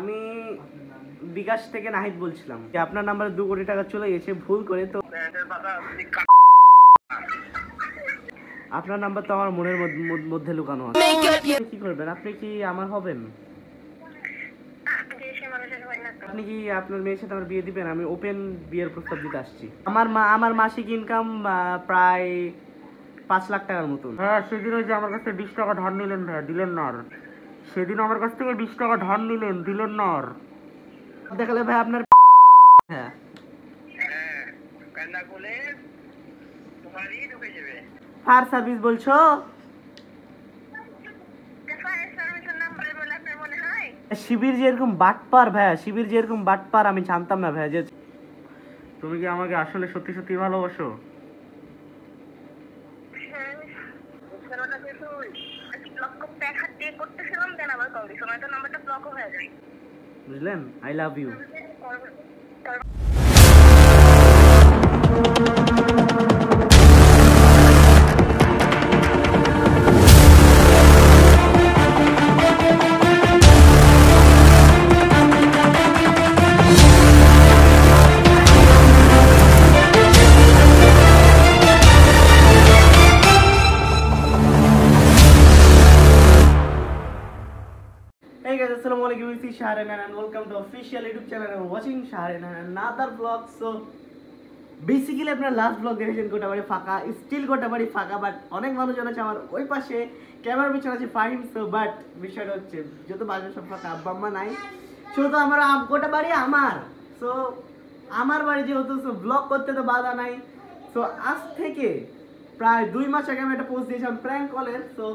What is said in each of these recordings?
আমি বিকাশ থেকে নাহিদ বলছিলাম যে আপনার নাম্বারে 2 কোটি টাকা চলে গেছে ভুল করে। তো আপনার নাম্বার তো আমার মনের মধ্যে লুকানো আছে। কি করবেন? আপনি কি আমার হবেন? আপনি কি আপনার মেয়ের সাথে আমার বিয়ে দিবেন? আমি ওপেন বিয়ের প্রস্তাব দিতে আসছি। আমার মাসিক ইনকাম প্রায় 5 লাখ টাকার মতন। হ্যাঁ, সেদিন ওই যে আমার কাছে 20 টাকা ধার নিলেন ভাইয়া, দিলেন না। আর সেদিন আমার কাছ থেকে 20 টাকা ধার নিলেন, দিলেন না। আর দেখালে ভাই আপনার হ্যাঁ ফায়ার সার্ভিস বলছো? শিবির যেরকম বাটপার ভাইয়া, শিবির যেরকম বাটপার আমি জানতাম না ভাইয়া। যে তুমি কি আমাকে আসলে সত্যি সত্যি ভালোবাসো? বুঝলেন? I love you. Hey guys, assalamualaikum. This is Shahrin and welcome to official YouTube channel and watching Shahrin and another vlog. So basically আপনার লাস্ট ব্লগ দেখেছেন গোটাবাড়ি ফাঁকা, স্টিল গোটাবাড়ি ফাঁকা, বাট অনেক মানুষজন আছে আমার ওই পাশে ক্যামেরার পিছনে আছে ফাহিম। সো বাট বিষয়টা হচ্ছে যত বাজে সব ফাঁকা, আব্বা আম্মা নাই, শুধু আমার গোটাবাড়ি আমার। সো আমার বাড়ি যেহেতু ব্লগ করতে তো বাধা নাই। সো আজ থেকে প্রায় 2 মাস আগে আমি একটা পোস্ট দিয়েছিলাম প্র্যাঙ্ক কলের। সো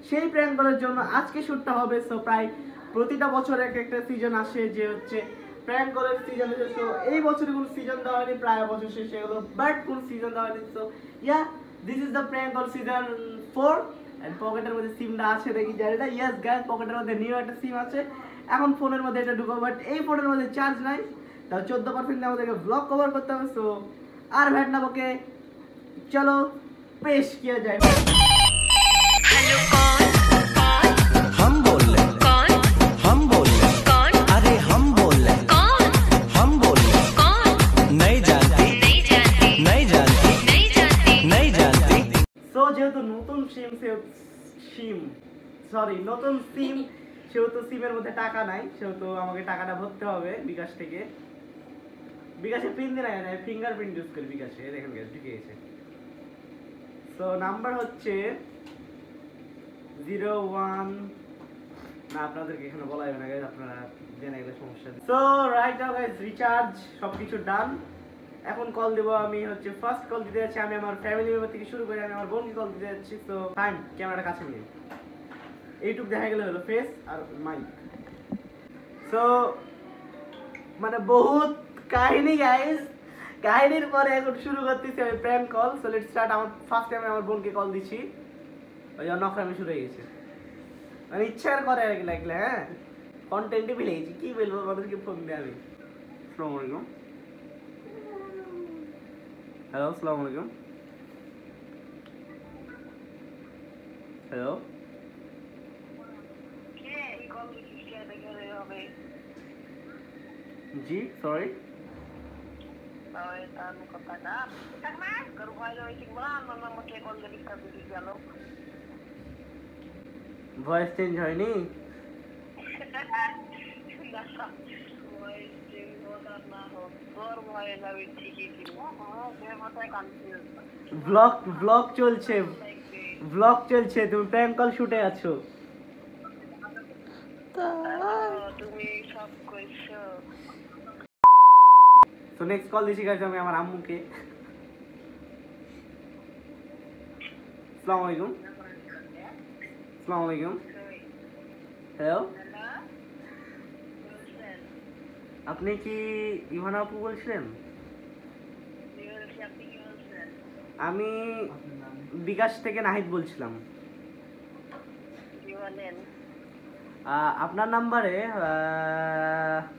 সেই প্র্যাঙ্ক কলের জন্য আজকে শ্যুটটা হবে। সো প্রায় প্রতিটা বছর একটা সিজন আসে যে হচ্ছে প্র্যাঙ্ক কলের সিজন। সো এই বছরে কোনো সিজন দেওয়া হয়নি, প্রায় বছর শেষে হলো, বাট কোনো সিজন দেওয়া হয়নি। So ya, this is the prank call season 4 and পকেটের মধ্যে সিমটা আছে দেখি জানি না। ইয়েস গাইস, পকেটের মধ্যে নিউ একটা সিম আছে, এখন ফোনের মধ্যে এটা ঢুকো, বাট এই ফোনের মধ্যে চার্জ নাই। তাও 14% আমাদেরকে ব্লগ কভার করতে হবে। সো আর ভ্যাট না বকে, চলো পেশ কিয়া যায়। हेलो कौन कौन हम बोल रहे कौन हम बोल रहे कौन अरे हम बोल रहे कौन हम बोल रहे कौन नहीं जानती नहीं जानती नहीं जानती नहीं जानती नहीं जानती সো যেহেতু নতুন নতুন সিম সেহেতু সিমের মধ্যে টাকা নাই, সেহেতু আমাকে টাকাটা ভরতে হবে বিকাশ থেকে। বিকাশে পিন দিয়ে নাই, ফিঙ্গারপ্রিন্ট ইউজ করি বিকাশে। দেখেন গ্যাস ঢুকে গেছে। সো নাম্বার হচ্ছে 01 না, আপনাদেরকে এখানে বলা যাবে না গাইস, আপনারা জেনে গেলে সমস্যা। So right now guys, recharge সবকিছু ডান। এখন কল দেবো আমি। হচ্ছে ফার্স্ট কল দিতে যাচ্ছি আমি আমার ফ্যামিলি মেম্বার থেকে শুরু করে আমি আমার বোনকে কল দিতে যাচ্ছি। তো টাইম ক্যামেরাটা কাছে নিয়ে এইটুকু দেখা গেলে হলো ফেস আর মাইক। সো মানে বহুত কাহিনী গাইস, কাহিনীর পরে এখন শুরু করতেছি আমি prank call. So let's start. আমার ফার্স্ট টাইম আমার বোনকে কল দিচ্ছি, ওই জন্য নকরামি শুরু হয়ে গেছে। মানে ইচ্ছার করে আর কি লাগলে। হ্যাঁ, কন্টেন্টে ফেলে গেছি, কি বলবো মানুষকে ফোন দিয়ে আমি। আসসালামু আলাইকুম। হ্যালো, আসসালামু আলাইকুম। হ্যালো, জি সরি। ভয়েস চেঞ্জ হয়নি? ব্লগ চলছে, ব্লগ চলছে, তুমি প্র্যাঙ্ক কল শুটে আছো। তো নেক্সট কল দিছি গাইস আমি আমার আম্মুকে। আসসালামু আলাইকুম। আসসালামু আলাইকুম। হ্যালো, আপনি কি ইভানা আপু বলছিলেন? আমি বিকাশ থেকে নাহিদ বলছিলাম। আপনার নাম্বারে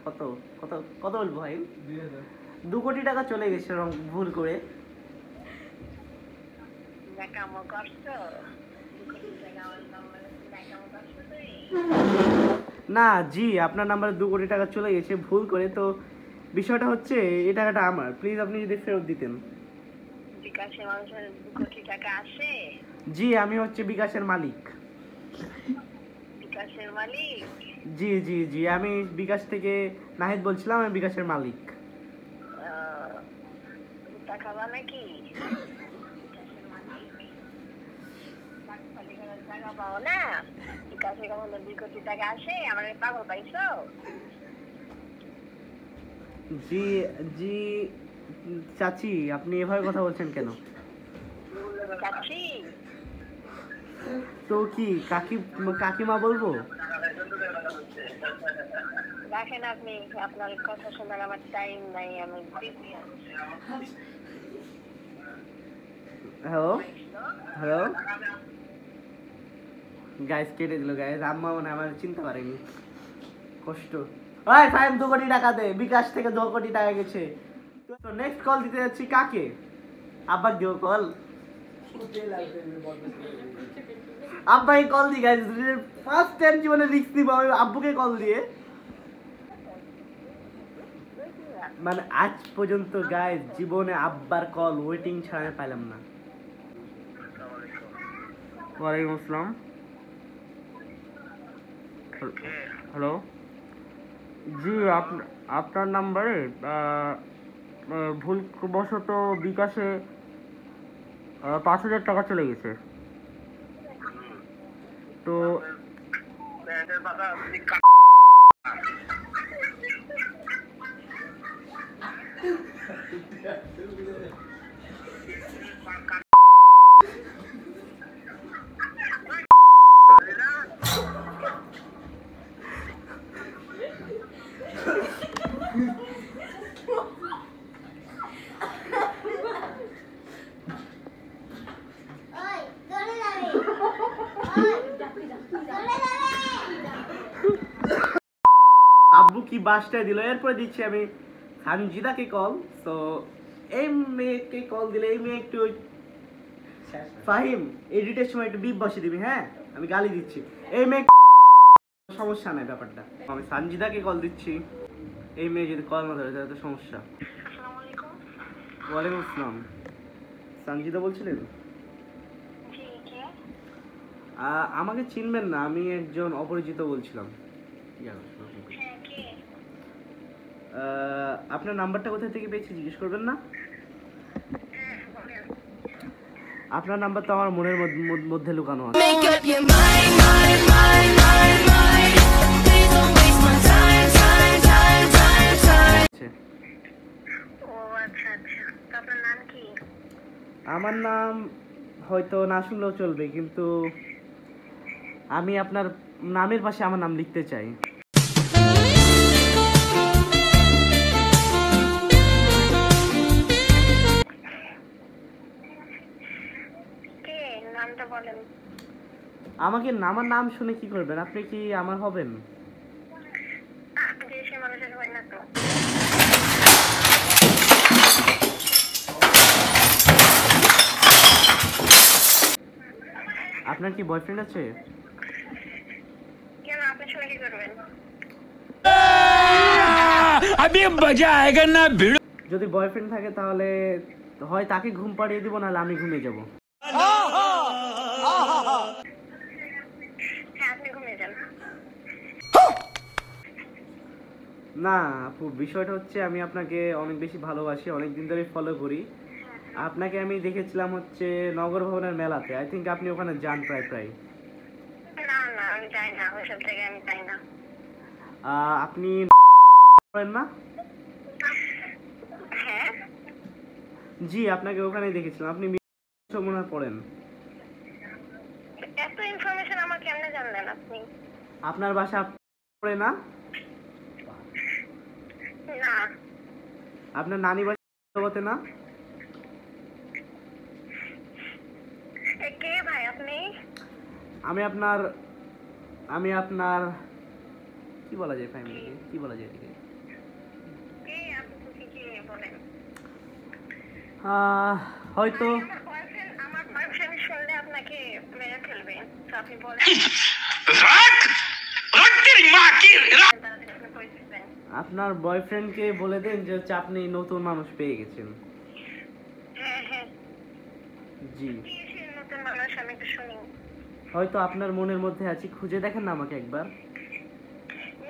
কত কত কত বলবো ভাই, 2 কোটি টাকা চলে গেছে ভুল করে। না জি, আপনার নাম্বারে 2 কোটি টাকা চলে গেছে ভুল করে। তো বিষয়টা হচ্ছে এই টাকাটা আমার, প্লিজ আপনি যদি ফেরত দিতেন। বিকাশে মানুষের 2 কোটি টাকা আসে? জি, আমি হচ্ছে বিকাশের মালিক। বিকাশের মালিক? জি জি জি, আমি বিকাশ থেকে নাহিদ বলছিলাম, আমি বিকাশের মালিক। টাকা মানে কি? টাকা পাও না? বিকাশে কখন 2 কোটি টাকা আসে? আমার পাগল পাইছো? জি জি চাচি, আপনি এভাবে কথা বলছেন কেন? চাচ্ছি? তো কি কাকিমা বলবো? রাখেন আপনি, আপনার কথা শোনার আমার টাইম নাই, আমি বিজি আছি। হ্যালো হ্যালো গাইস, কেটে দিল গাইস। আম্মা মানে আমার চিন্তা করেনি, কষ্ট। ওই ফাইম 2 কোটি টাকা দে, বিকাশ থেকে 2 কোটি টাকা গেছে। তো নেক্সট কল দিতে যাচ্ছি কাকে? আব্বা দিও কল। আব্বাই কল দি গাইস, ফার্স্ট টাইম জীবনে রিস্ক দিব আমি আব্বুকে কল দিয়ে। মানে আজ পর্যন্ত গাইস জীবনে আব্বার কল ওয়েটিং ছাড়া পাইলাম না। ওয়ালাইকুম আসসালাম। হ্যালো জি, আপনার নাম্বারে ভুলবশত বিকাশে 5,000 টাকা চলে গেছে। তো আব্বু কি বাসটায় দিল, এরপরে দিচ্ছি আমি সানজিদাকে কল। তো এই মেয়েকে কল দিলে এই মেয়ে একটু ফাহিম এডিটের সময় একটু বিপ বসে দিবি, হ্যাঁ আমি গালি দিচ্ছি। এই মেয়ে সমস্যা নাই ব্যাপারটা, আমি সানজিদাকে কল দিচ্ছি। এই মেয়ে যদি কল না ধরে তাহলে তো সমস্যা। আসসালামু আলাইকুম। ওয়ালাইকুম আসসালাম। সানজিদা বলছিলেন? জি, কে? আমাকে চিনবেন না, আমি একজন অপরিচিত বলছিলাম। হ্যাঁ, কে? আপনার নাম্বারটা কোথা থেকে পেয়েছি জিজ্ঞেস করবেন না? হ্যাঁ, বলেন। আপনার নাম্বার তো আমার মনের মধ্যে লুকানো আছে। Make up your mind, mind, mind, mind, mind. Please don't waste my time, time, time, time, time. ও আচ্ছা আচ্ছা, তো আপনার নাম কি? আমার নাম হয়তো না শুনলেও চলবে, কিন্তু আমি আপনার নামের পাশে আমার নাম লিখতে চাই। কে? নামটা বলেন। আমাকে আমার নাম শুনে কি করবেন? আপনি কি আমার হবেন? দেশের মানুষের হয় না তো। আপনার কি বয়ফ্রেন্ড আছে? কেন, আপনি শুনে কি করবেন? अभी मजा आएगा ना भिड़ो। যদি বয়ফ্রেন্ড থাকে তাহলে হয় তাকে ঘুম পাড়িয়ে দিব, নাহলে আমি ঘুমিয়ে যাব। হ্যাঁ, আপনি ঘুমিয়ে যান। না আপু, বিষয়টা হচ্ছে আমি আপনাকে অনেক বেশি ভালোবাসি, অনেক দিন ধরে ফলো করি। আপনাকে আমি দেখেছিলাম হচ্ছে নগর ভবনের মেলাতে, আই থিঙ্ক আপনি ওখানে যান প্রায় প্রায়। না না, আমি যাই না, ওইসব জায়গায় আমি যাই না। আপনি করেন না? হ্যাঁ, জি, আপনাকে ওখানেই দেখেছিলাম, আপনি মনে হয় পড়েন। এত ইনফরমেশন আমার কেমনে জানলেন আপনি? আপনার বাসা পড়ে না? না। আপনার নানি বাসা না? কে ভাই আপনি? আমি আপনার কি বলা যায়, ফ্যামিলিকে কি বলা যায় এটাকে? কে আপনি? কি বলেন? হয়তো আমার বয়ফ্রেন্ড শুনলে আপনাকে মেরে ফেলবে, তো আপনি বলেন। আপনি পরিচিত দেন। আপনার বয়ফ্রেন্ডকে বলে দেন যে হচ্ছে আপনি নতুন মানুষ পেয়ে গেছেন। হ্যাঁ হ্যাঁ, জি, কি সে নতুন মানুষ, আমি একটু শুনি। হয়তো আপনার মনের মধ্যে আছি, খুঁজে দেখেন না আমাকে একবার।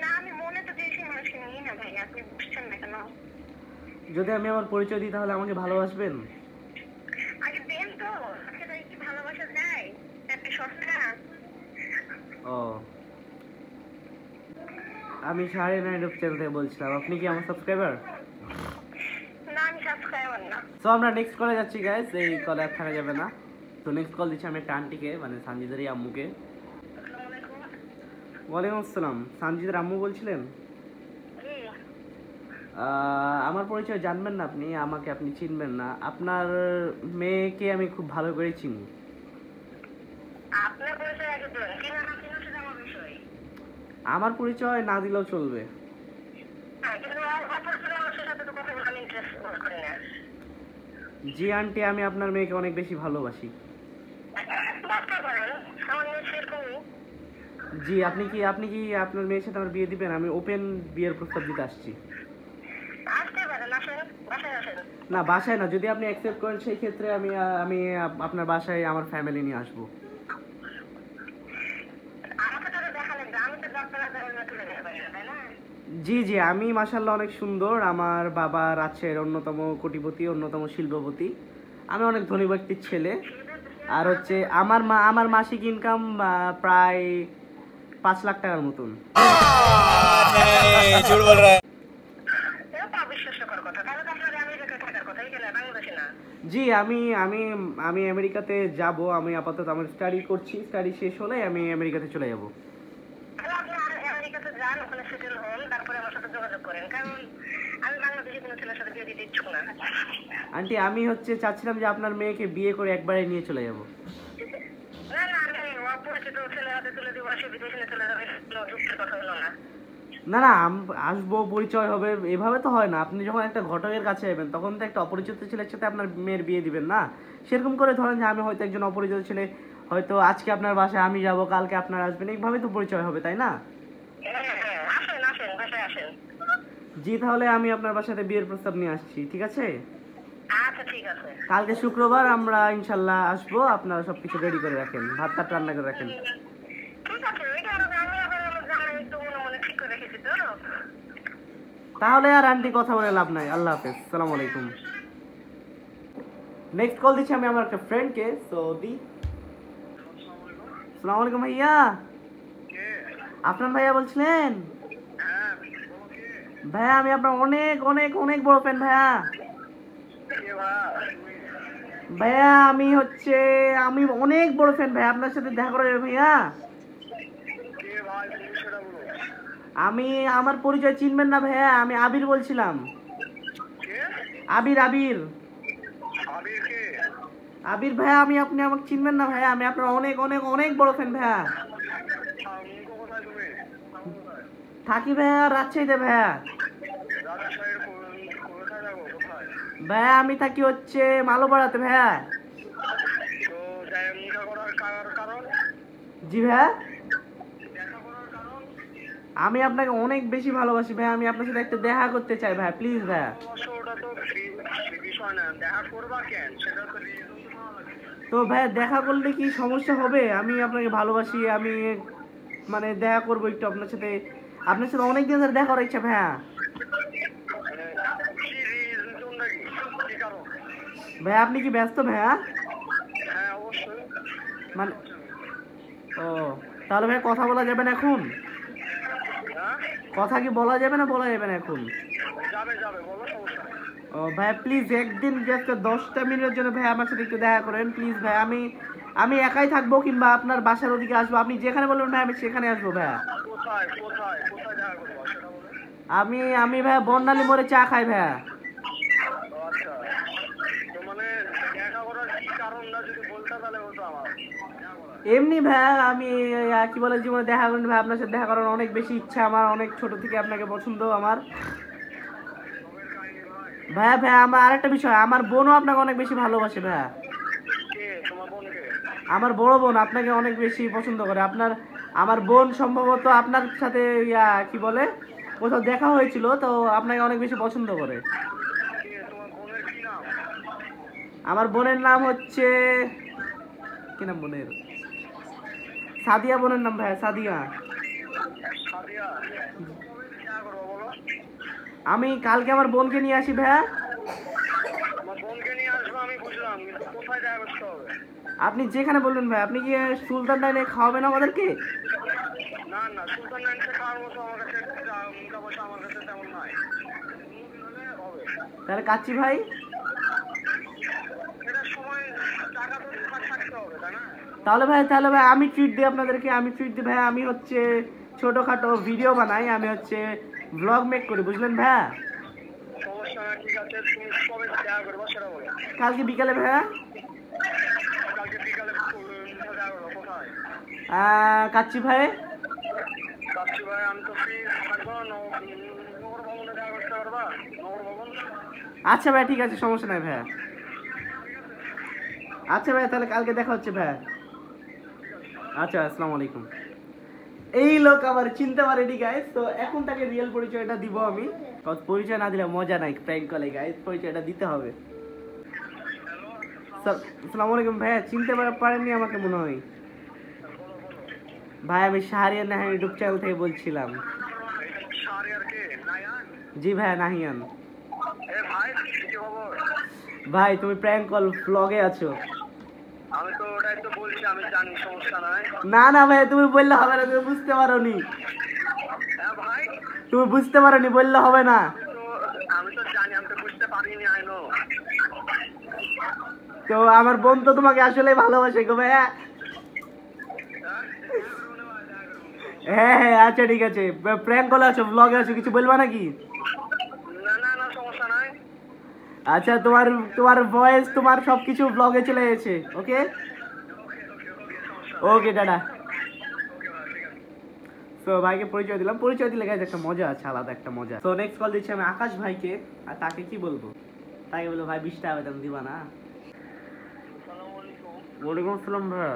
না, আমি মনে তো দিয়েছি মানুষকে নিয়ে না ভাই, আপনি বুঝছেন না কেন? যদি আমি আমার পরিচয় দিই তাহলে আমাকে ভালোবাসবেন? আগে দেন তো, সেটা কি ভালোবাসা যায়? একটা সস্তা। ও, আমি শাহরিনা ইউটিউব চ্যানেল থেকে বলছিলাম, আপনি কি আমার সাবস্ক্রাইবার? না, আমি সাবস্ক্রাইবার না। সো আমরা নেক্সট কলে যাচ্ছি গাইস, এই কলে আর থাকা যাবে না। তো নেক্সট কল দিচ্ছি আমি একটা আন্টিকে, মানে সানজিদারই আম্মুকে। আসসালামু আলাইকুম। ওয়ালাইকুম আসসালাম, সানজিদার আম্মু বলছিলেন? জি, আমার পরিচয় জানবেন না আপনি, আমাকে আপনি চিনবেন না। আপনার মেয়েকে আমি খুব ভালো করে চিনি। আপনার পরিচয় আগে দেন, কিনা না কিনা সেটা আমার বিষয়। আমার পরিচয় না দিলেও চলবে। হ্যাঁ, কিন্তু অপরচুনিটি আমার সাথে তো কথা বলে আমি ইন্টারেস্ট করি না। জি আন্টি, আমি আপনার মেয়েকে অনেক বেশি ভালোবাসি। বাচ্চা করেন, আমার মেয়ে সেরকমই। জি, আপনি কি আপনার মেয়ের সাথে আমার বিয়ে দিবেন? আমি ওপেন বিয়ের প্রস্তাব দিতে আসছি। আসতে পারেন, আসেন, বাসায় আসেন। না, বাসায় না, যদি আপনি অ্যাকসেপ্ট করেন সেই ক্ষেত্রে আমি আপনার বাসায় আমার ফ্যামিলি নিয়ে আসবো। আমাকে তো দেখা লাগবে, আমি তো ডাক্তার তুলে দিতে পারি না, তাই না? জি জি, আমি মাশাআল্লাহ অনেক সুন্দর। আমার বাবা রাজশাহীর অন্যতম কোটিপতি, অন্যতম শিল্পপতি। আমি অনেক ধনী ব্যক্তির ছেলে। আর হচ্ছে আমার মাসিক ইনকাম প্রায় 5 লাখ টাকার মতন। এটা তো অবিশ্বাস্যকর কথা, তাহলে তো আপনার আমেরিকায় থাকার কথা, এখানে বাংলাদেশে না। জি, আমি আমেরিকাতে যাব। আমি আপাতত আমার স্টাডি করছি, স্টাডি শেষ হলে আমি আমেরিকাতে চলে যাব। তাহলে আপনি আমেরিকাতে যান, ওখানে সেটেল হন, তারপরে আমার সাথে যোগাযোগ করেন, কারণ আমি বাংলাদেশে কোনো ছেলের সাথে বিয়ে দিতে ইচ্ছুক না। আন্টি, আমি চাচ্ছিলাম যে আপনার মেয়েকে বিয়ে করে একবারে নিয়ে চলে যাব। না না, আমি অপরিচিত ছেলের হাতে তুলে দিব, সে বিদেশে নিয়ে চলে যাবে, কোনো যুক্তির কথা হলো না। না না, আসবো, পরিচয় হবে, এভাবে তো হয় না। আপনি যখন একটা ঘটকের কাছে যাবেন তখন তো একটা অপরিচিত ছেলের সাথে আপনার মেয়ের বিয়ে দিবেন না। সেরকম করে ধরেন যে আমি হয়তো একজন অপরিচিত ছেলে, হয়তো আজকে আপনার বাসায় আমি যাব, কালকে আপনার আসবেন, এইভাবে তো পরিচয় হবে, তাই না? হ্যাঁ হ্যাঁ, আসেন আসেন, বাসায় আসেন। জি, তাহলে আমি আপনার বাসাতে বিয়ের প্রস্তাব নিয়ে আসছি, ঠিক আছে? আচ্ছা ঠিক আছে। কালকে শুক্রবার আমরা ইনশাল্লাহ আসবো। আপনারা সবকিছু রেডি করে রাখেন, ভাত টাত রান্না করে রাখেন। ঠিক আছে, ওইটা আমি আবার আমার জামাই একটু মনে মনে ঠিক করে রেখেছি তো। তাহলে আর আন্টি কথা বলে লাভ নাই। আল্লাহ হাফেজ, সালাম আলাইকুম। নেক্সট কল দিচ্ছি আমি আমার একটা ফ্রেন্ডকে। তো সালাম আলাইকুম ভাইয়া। আপনার ভাইয়া বলছিলেন? ভাইয়া, আমি আপনার অনেক অনেক অনেক বড় ফ্যান ভাইয়া। ভাইয়া, আমি অনেক বড় ফ্যান ভাইয়া, আপনার সাথে দেখা করা যাবে ভাইয়া? আমার পরিচয় চিনবেন না ভাইয়া, আমি আবির বলছিলাম। আবির আবির আবির ভাইয়া, আপনি আমাকে চিনবেন না ভাইয়া, আমি আপনার অনেক অনেক অনেক বড় ফ্যান ভাইয়া। থাকি ভাইয়া রাজশাহীতে ভাইয়া। ভাইয়া, আমি থাকি হচ্ছে মালোপাড়াতে ভাইয়া। জি ভাইয়া, আমি আপনাকে অনেক বেশি ভালোবাসি ভাইয়া, আমি আপনার সাথে একটা দেখা করতে চাই ভাইয়া, প্লিজ ভাইয়া। তো ভাইয়া, দেখা করলে কি সমস্যা হবে? আমি আপনাকে ভালোবাসি, আমি মানে দেখা করবো একটু আপনার সাথে অনেক দিন ধরে দেখা করার ইচ্ছা ভাইয়া। ভাইয়া, আপনি কি ব্যস্ত ভাইয়া? মানে ও, তাহলে ভাই কথা বলা যাবে না এখন? কথা কি বলা যাবে না, বলা যাবে না এখন? ও ভাইয়া, প্লিজ একদিন জাস্ট 10টা মিনিটের জন্য ভাইয়া আমার সাথে একটু দেখা করেন প্লিজ ভাইয়া। আমি একাই থাকবো কিংবা আপনার বাসার ওদিকে আসবো, আপনি যেখানে বলবেন ভাই আমি সেখানে আসবো ভাইয়া। আমি ভাইয়া বর্ণালী মোড়ে চা খাই ভাইয়া। এমনি ভাইয়া, আমি কি বলে জীবনে দেখা করেন ভাই, আপনার সাথে দেখা করার অনেক বেশি ইচ্ছা আমার, অনেক ছোট থেকে আপনাকে পছন্দ আমার ভাইয়া। ভাইয়া, আমার আরেকটা বিষয়, আমার বোনও আপনাকে অনেক বেশি ভালোবাসে ভাইয়া। আমার বড় বোন আপনাকে অনেক বেশি পছন্দ করে। আমার বোন সম্ভবত আপনার সাথে কি বলে কোথাও দেখা হয়েছিল, তো আপনাকে অনেক বেশি পছন্দ করে। তোমার বোনের কি নাম? আমার বোনের নাম হচ্ছে কি নাম বোনের? সাদিয়া বোনের নাম ভাইয়া, সাদিয়া। সাদিয়া, কবে দেখা করবো বলো? আমি কালকে আমার বোনকে নিয়ে আসি ভাইয়া। আমার বোনকে নিয়ে আসবো আমি বুঝলাম, কিন্তু কোথায় দেখা করতে হবে? আপনি যেখানে বলবেন ভাই। আপনি কি সুলতান ডাইনে খাওয়াবেন আমাদেরকে? না না, সুলতান ডাইনসে খাওয়ার মতো আমার কাছে টাকা পয়সা আমার কাছে তেমন নাই। কোনোদিন হলে হবে। তাহলে কাচ্চি ভাই? এটার সময় টাকা তো থাকতে হবে, তাই না? তাহলে ভাই আমি ট্রিট দিই আপনাদেরকে। আমি ট্রিট দিই ভাই। আমি হচ্ছে ছোটোখাটো ভিডিও বানাই, আমি হচ্ছে ব্লগ মেক করি, বুঝলেন ভাইয়া? সমস্যা না, ঠিক আছে। তুমি কবে দেখা করবো সেটা বলো। কালকে বিকালে ভাইয়া। কালকে বিকালে দেখা করবো কোথায়? কাচ্চি ভাই। কাচ্চি ভাই, আমি তো ফ্রি থাকবো। নগর ভবনে দেখা করতে পারবা? নগর ভবন। আচ্ছা ভাই, ঠিক আছে, সমস্যা নাই ভাইয়া। আচ্ছা ভাই, তাহলে কালকে দেখা হচ্ছে ভাইয়া। আচ্ছা, আসসালামু আলাইকুম। এই লোক আবার চিনতে পারেনি গাইস। তো এখন তাকে রিয়েল পরিচয়টা দিব আমি। কারণ পরিচয় না দিলে মজা নাই প্র্যাঙ্ক কলে গাইস, পরিচয়টা দিতে হবে। আসসালামু আলাইকুম ভাইয়া, চিনতে পারেননি আমাকে মনে হয়। ভাই আমি শাহরিয়ার নাহিয়ান ইউটিউব চ্যানেল থেকে বলছিলাম। শাহরিয়ার কে? নায়ান? জি ভাইয়া, নাহিয়ান। এ ভাই, কি খবর? ভাই তুমি প্র্যাঙ্ক কল ব্লগে আছো। আমি তো ওটাই তো বলছি, আমি জানি, সমস্যা নাই। না ভাই, তুমি বললে হবে না, তুমি বুঝতে পারোনি। হ্যাঁ ভাই, তুমি বুঝতে পারোনি, বললে হবে না। আমি তো জানি, আমি তো বুঝতে পারিনি। I know. তো আমার বোন তো তোমাকে আসলে ভালোবাসে গো ভাইয়া। হ্যাঁ, আচ্ছা ঠিক আছে। প্র্যাঙ্ক কলে আছো, ব্লগে আছো, কিছু বলবা নাকি? না না না, সমস্যা নাই। আচ্ছা, তোমার ভয়েস, তোমার সবকিছু ব্লগে চলে গেছে। ওকে ওকে, টাটা। তো ভাইকে পরিচয় দিলাম। পরিচয় দিলে গাইজ একটা মজা আছে, আলাদা একটা মজা। তো নেক্সট কল দিচ্ছি আমি আকাশ ভাইকে। আর তাকে কি বলবো? তাকে বলবো ভাই 20 টাকা বেতন দিবা না? ওয়ালাইকুম আসসালাম ভাইয়া,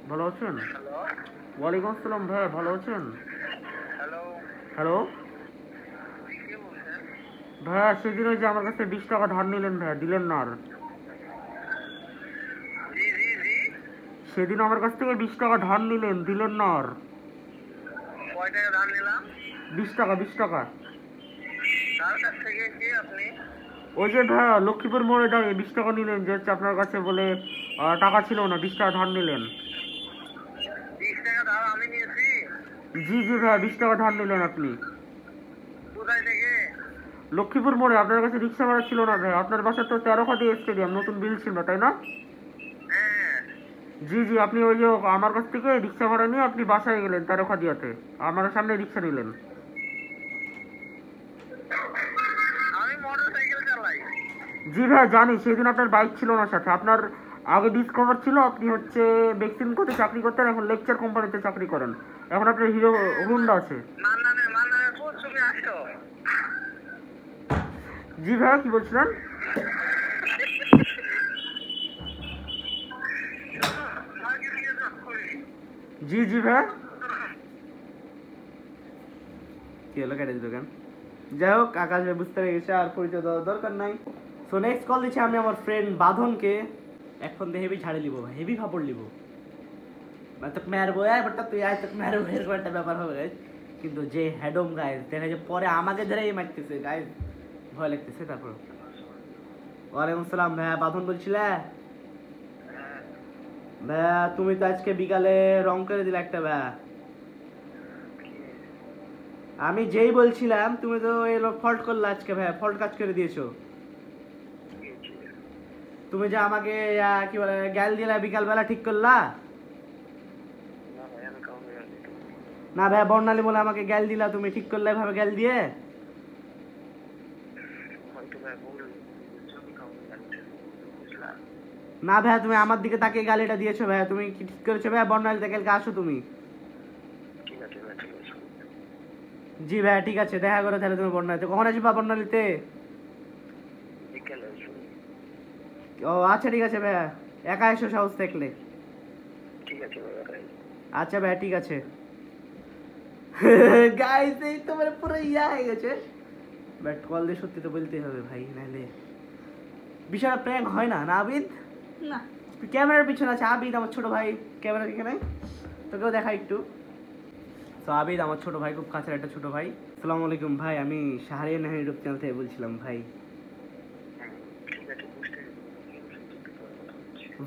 ভালো আছেন? হ্যালো ওয়ালাইকুম আসসালাম ভাইয়া, ভালো আছেন? হ্যালো, হ্যালো কে বলছেন? ভাইয়া, সেদিন ওই যে আমার কাছে 20 টাকা ধার নিলেন ভাইয়া, দিলেন না আর। জি জি জি। সেদিন আমার কাছ থেকে 20 টাকা ধার নিলেন, দিলেন না আর। কয় টাকা ধার নিলাম? 20 টাকা, 20 টাকা। তার কাছ থেকে? কে আপনি? ওই যে ভাইয়া লক্ষ্মীপুর মোড়ে দাঁড়িয়ে 20 টাকা নিলেন, যে হচ্ছে আপনার কাছে বলে টাকা ছিল না, 20 টাকা ধার নিলেন। 20 টাকা ধার আমি নিয়েছি? জি ভাইয়া, 20 টাকা ধার নিলেন আপনি। কোথায় থেকে? লক্ষ্মীপুর মোড়ে। আপনার কাছে রিক্সা ভাড়া ছিল না ভাই। আপনার বাসা তো 13খাদি স্টেডিয়াম, নতুন বিল ছিল, তাই না? হ্যাঁ। জি, আপনি ওই যে আমার কাছ থেকে রিক্সা ভাড়া নিয়ে আপনি বাসায় গেলেন 13খাদিয়াতে, আমার সামনে রিক্সা নিলেন। আমি মোটরসাইকেল চালাই। জি ভাই জানি, সেদিন আপনার বাইক ছিল না সাথে। আপনার আগে ডিসকভার ছিল, আপনি হচ্ছে বেক্সিমকোতে চাকরি করতেন, এখন লেকচার কোম্পানিতে চাকরি করেন। এখন আপনার হিরো হুন্ডা আছে। মান্নানে কোন তুমি আসছো? জি ভাইয়া, কি বলছিলেন? জি ভাইয়া, কি হলো, কেটে দিল কেন? যাই হোক, আকাশ ভাই বুঝতে পেরে গেছে, আর পরিচয় দেওয়ার দরকার নাই। সো নেক্সট কল দিচ্ছি আমি আমার ফ্রেন্ড বাঁধনকে। এখন দিয়ে হেভি ঝাড়ে লিবো, হেভি ফাপড় লিবো। মানে তোকে মারবো, বাটটা তুই আয়, তোকে মারবো, এরকম একটা ব্যাপার হবে গাইজ। কিন্তু যে হ্যাডম গাইজ, দেখা যায় পরে আমাকে ধরেই মারতেছে গাইজ, ভয় লাগতেছে। তারপর ওয়ালাইকুম আসসালাম ভাইয়া, বাঁধন বলছিলে? ভাইয়া তুমি তো আজকে বিকালে রং করে দিলে একটা ভাইয়া। আমি যেই বলছিলাম, তুমি তো এলো ফল্ট করলে আজকে ভাইয়া, ফল্ট কাজ করে দিয়েছো। তুমি যে আমাকে কি বলে গ্যাল দিলা বিকালবেলা, ঠিক করলা? না ভাইয়া, বর্ণালী বলে আমাকে গ্যাল দিলা, তুমি ঠিক করলে এভাবে গ্যাল দিয়ে? না ভাইয়া, তুমি আমার দিকে তাকিয়ে গালিটা দিয়েছো ভাইয়া, তুমি কি ঠিক করেছো ভাইয়া? বর্ণালীতে কালকে আসো তুমি। জি ভাইয়া, ঠিক আছে, দেখা করো তাহলে তুমি বর্ণালীতে। কখন আসবা বর্ণালীতে? ও আচ্ছা, ঠিক আছে ভাইয়া, একা এসো সাহস থাকলে। ঠিক আছে। আচ্ছা ভাইয়া, ঠিক আছে। গাইস এই তো মানে পুরো ইয়া হয়ে গেছে, বাট কল দিয়ে সত্যি তো বলতেই হবে ভাই, নাহলে বিষয়টা প্র্যাঙ্ক হয় না। না আবিদ, না ক্যামেরার পিছনে আছে আবিদ আমার ছোট ভাই, ক্যামেরা এখানে তোকেও দেখা একটু। তো আবিদ আমার ছোট ভাই, খুব কাছের একটা ছোট ভাই। আসসালামু আলাইকুম ভাই, আমি শাহরিয়ার নাহার ইউটিউব চ্যানেল থেকে বলছিলাম ভাই। ঠিক আছে, বুঝতে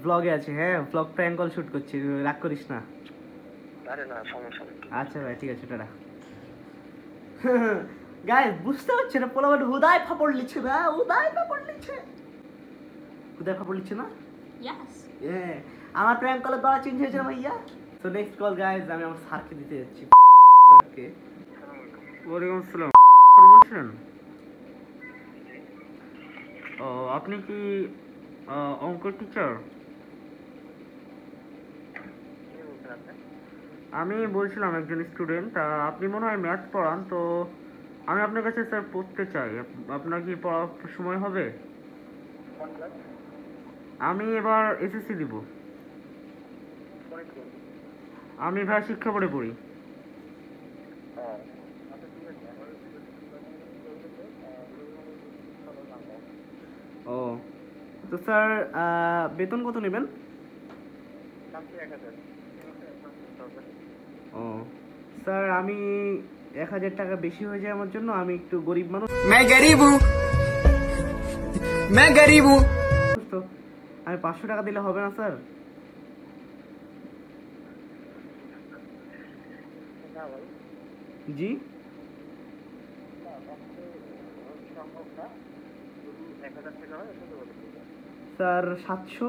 ব্লগে আছে, হ্যাঁ ব্লগ প্র্যাঙ্ক কল শুট করছি, রাগ করিস না। আরে না, সমস্যা নেই। আচ্ছা ভাই ঠিক আছে, টাটা। গাইস বুঝতে পারছে না, পোলাবান হুদায় ফাপড় লিচ্ছে না, হুদায় ফাপড় লিচ্ছে, হুদায় ফাপড় লিচ্ছে না। ইয়াস হ্যাঁ আমার প্র্যাঙ্ক কলের গলা চেঞ্জ হয়েছে না ভাইয়া। তো নেক্সট কল গাইস আমি আমার স্যারকে দিতে যাচ্ছি। স্যারকে ওয়ালাইকুম আসসালাম। স্যার বলছেন? ও আপনি কি অঙ্ক টিচার? আমি বলছিলাম একজন স্টুডেন্ট, আপনি মনে হয় ম্যাথ পড়ান, তো আমি আপনার কাছে স্যার পড়তে চাই, আপনার কি পড়ার সময় হবে? আমি এবার এসএসসি দিব। আমি ভাই শিক্ষা বোর্ডে পড়ি। ও তো স্যার বেতন কত নেবেন? ও স্যার আমি 1000 টাকা বেশি হয়ে যায় আমার জন্য, আমি একটু গরিব মানুষ मैं गरीब हूँ, मैं गरीब हूँ। তো আমি 500 টাকা দিলে হবে না স্যার? জি স্যার 700।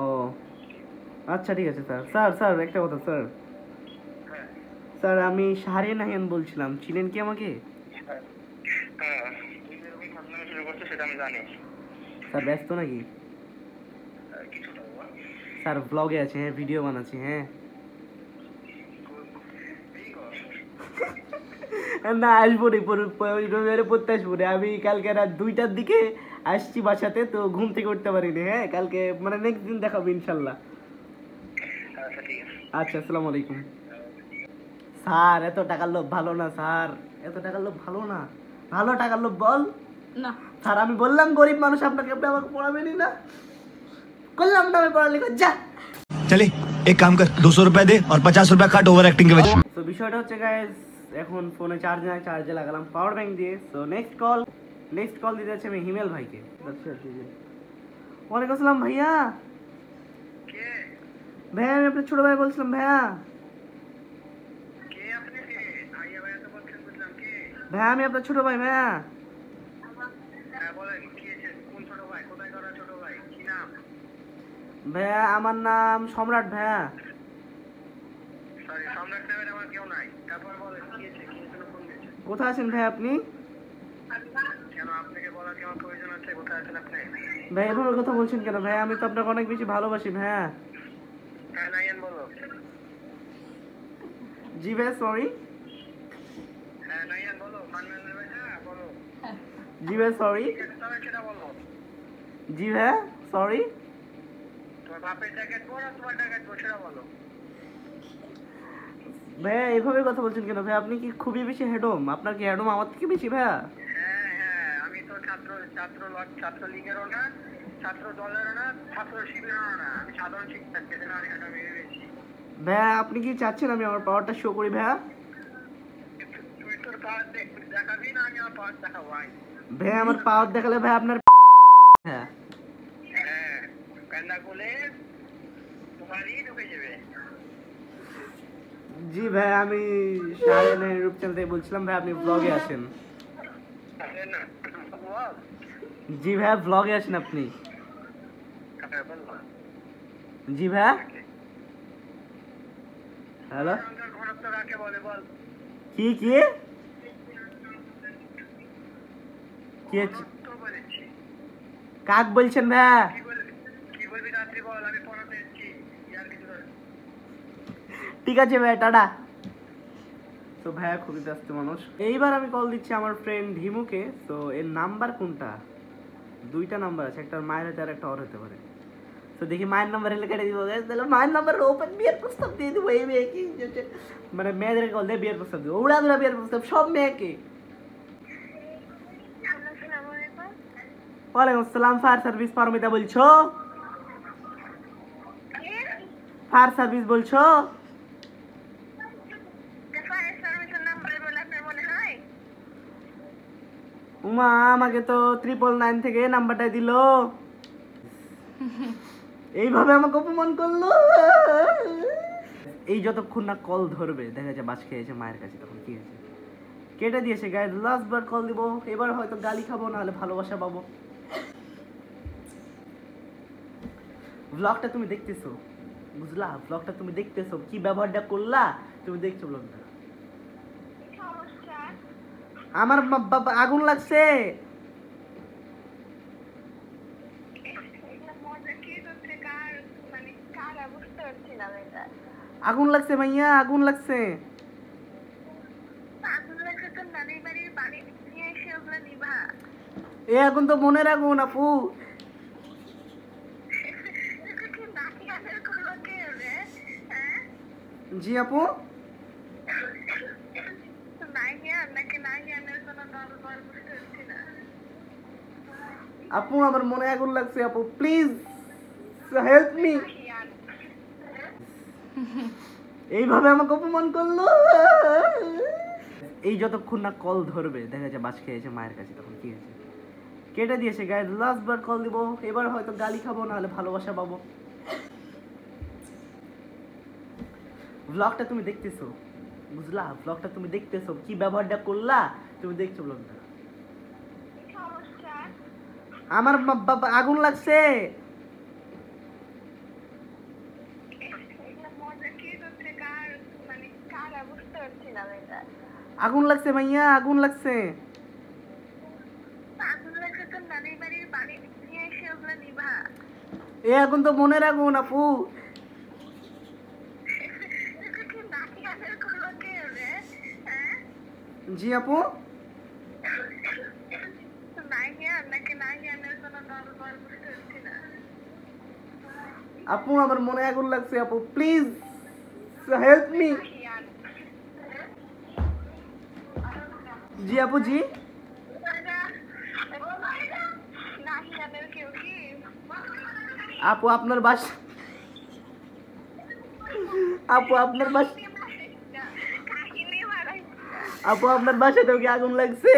ও আচ্ছা ঠিক আছে স্যার। স্যার স্যার একটা কথা স্যার, স্যার আমি শাহরিয়ার নাহিয়ান বলছিলাম, চিনেন কি আমাকে? হ্যাঁ, তুই যেরকম ফাজলামি শুরু করছিস সেটা আমি জানি। স্যার ব্যস্ত নাকি? কিছুটা বাবা। স্যার ব্লগে আছে, হ্যাঁ ভিডিও বানাচ্ছি, হ্যাঁ। এই কর। না আসবো রে, রবিবারে পড়তে আসবো রে। আমি কালকে রাত 2টার দিকে আসছি বাসাতে, তো ঘুম থেকে উঠতে পারিনি। হ্যাঁ কালকে মানে নেক্সট দিন দেখাবো ইনশাল্লাহ। আচ্ছা ঠিক আছে। আচ্ছা আসসালামু আলাইকুম। স্যার এত টাকার লোভ ভালো না স্যার, এত টাকার লোভ ভালো না। ভালো টাকার লোভ বল। না স্যার আমি বললাম গরিব মানুষ আপনাকে, আপনি আমাকে পড়াবেনই না। করলাম না আমি পড়ালেখা, যা। चले एक काम कर 200 रुपए दे और 50 रुपए काट ओवर एक्टिंग के वजह তো বিষয়টা হচ্ছে গাইস, এখন ফোনে চার্জে লাগালাম পাওয়ার ব্যাংক দিয়ে। সো নেক্সট কল দিতে যাচ্ছে আমি হিমেল ভাইকে। ওয়ালাইকুম আসসালাম ভাইয়া। কে? ভাইয়া আমি আপনার ছোট ভাই বলছিলাম ভাইয়া। কে আপনি? কে? ভাইয়া ভাইয়া তো বলছেন, বুঝলাম। কে? ভাইয়া আমি আপনার ছোট ভাই ভাইয়া। হ্যাঁ বলেন, কি হয়েছে? কোন ছোট ভাই? কোথায় করা ছোট ভাই? কি নাম? ভাইয়া আমার নাম সম্রাট ভাইয়া। সরি, সম্রাট নামের আমার কেউ নাই। তারপর বলেন কি হয়েছে? কি জন্য ফোন দিয়েছে? কোথায় আছেন ভাইয়া আপনি? কেন আপনাকে বলার কি আমার প্রয়োজন আছে? কোথায় আছেন আপনি? ভাই এভাবে কথা বলছেন কেন ভাইয়া? আমি তো আপনাকে অনেক বেশি ভালোবাসি ভাইয়া। হ্যাঁ নাইয়ান বলো। জি ভাই সরি। হ্যাঁ নাইয়ান বলো। মান্নান ভাই, হ্যাঁ বলো। জি ভাই সরি। ঠিক আছে, তবে সেটা বলো। জি ভাইয়া সরি। তোমার বাপের জ্যাকেট পর আর তোমার জ্যাকেট পর সেটা বলো। ভাইয়া এইভাবে কথা বলছেন কেন ভাইয়া? আপনি কি খুবই বেশি হেডম? আপনার কি হেডম আমার থেকে বেশি ভাইয়া? হ্যাঁ হ্যাঁ, আমি তো ছাত্রলীগেরও না, ছাত্র দলেরও না, ছাত্র শিবিরেরও না। আমি সাধারণ শিক্ষার্থী, সেটা আমি ভেবে পেয়েছি। ভাইয়া আপনি কি চাচ্ছেন আমি আমার পাওয়ারটা শো করি ভাইয়া? তুই তোর পাওয়ার দেখাবি না, আমি আমার পাওয়ার দেখাবো। আয়। ভাইয়া আমার পাওয়ার দেখালে ভাই আপনার হ্যাঁ হ্যাঁ, কান্না করলে তোমারই ঢুকে যাবে। জি ভাই আমি শাহরিয়ার ইউটিউব চ্যানেল থেকে বলছিলাম ভাই, আপনি ব্লগে আসেন। না বল। জি ভাইয়া ব্লগে আসেন আপনি। হ্যাঁ বল না। জি ভাইয়া হ্যালো সংখ্যার ঘনত্ব কাকে বলে বল? কি কি কি ঘনত্ব বলেছি। কাক বলছেন ভাইয়া? কি বলবি রাত্রি বল, আমি পড়াতে এসেছি। ইয়ার কিছু না। ঠিক আছে ভাই টাটা। তো ভাইয়া খুবই ব্যস্ত মানুষ। এইবার আমি কল দিচ্ছি আমার ফ্রেন্ড হিমুকে। তো এর নাম্বার কোনটা? 2টা নাম্বার আছে, একটা মায়ের হতে আর একটা ওর হতে পারে। তো দেখি মায়ের নাম্বার এলে কেটে দিব guys, তাহলে মায়ের নাম্বার ওপেন বিয়ের প্রস্তাব দিয়ে দিব এই মেয়ে কি মানে মেয়েদের কল দিয়ে বিয়ের প্রস্তাব দিব, উড়া দুরা বিয়ের প্রস্তাব সব মেয়েকে। আসসালামু আলাইকুম। ওয়ালাইকুম আসসালাম, ফায়ার সার্ভিস পারমিতা বলছো? ফায়ার সার্ভিস বলছো? ফায়ার সার্ভিসের নাম্বার বলে আপনার মনে হয়? উমা আমাকে তো 999 থেকে নাম্বারটা দিলো, এইভাবে আমাকে অপমান করলো। এই যতক্ষণ না কল ধরবে দেখা যায় বাস খেয়েছে মায়ের কাছে, তখন কি হয়েছে কেটে দিয়েছে গায়ে, লাস্ট বার কল দিব, এবার হয়তো গালি খাবো না হলে ভালোবাসা পাবো। ব্লগটা তুমি দেখতেছো বুঝলা, ব্লগটা তুমি দেখতেছো, কি ব্যবহারটা করলা তুমি দেখছো ব্লগটা। আমার বাবা আগুন লাগছে, আগুন লাগছে ভাইয়া, আগুন লাগছে। এ আগুন তো মনের আগুন আপু। জি আপু, আপু আমার মনে আগুন লাগছে আপু, প্লিজ হেল্প মি। এইভাবে আমাকে অপমান করলো। এই যতক্ষণ না কল ধরবে দেখা যায় বাস খেয়েছে মায়ের কাছে, তখন কি হয়েছে কেটে দিয়েছে গায়ে, লাস্ট বার কল দিব, এবার হয়তো গালি খাবো না হলে ভালোবাসা পাবো। ব্লগটা তুমি দেখতেছো বুঝলা, ব্লগটা তুমি দেখতেছো, কি ব্যবহারটা করলা তুমি দেখছো ব্লগটা। আমার বাবা আগুন লাগছে, আগুন লাগছে ভাইয়া, আগুন লাগছে। এ আগুন তো মনের আগুন আপু। জি আপু, আপু আমার মনে আগুন লাগছে আপু, প্লিজ হেল্প মি। জি আপু, জি আপু আপনার বাসা, আপু আপনার বাসা, আপু আপনার বাসাতেও কি আগুন লাগছে?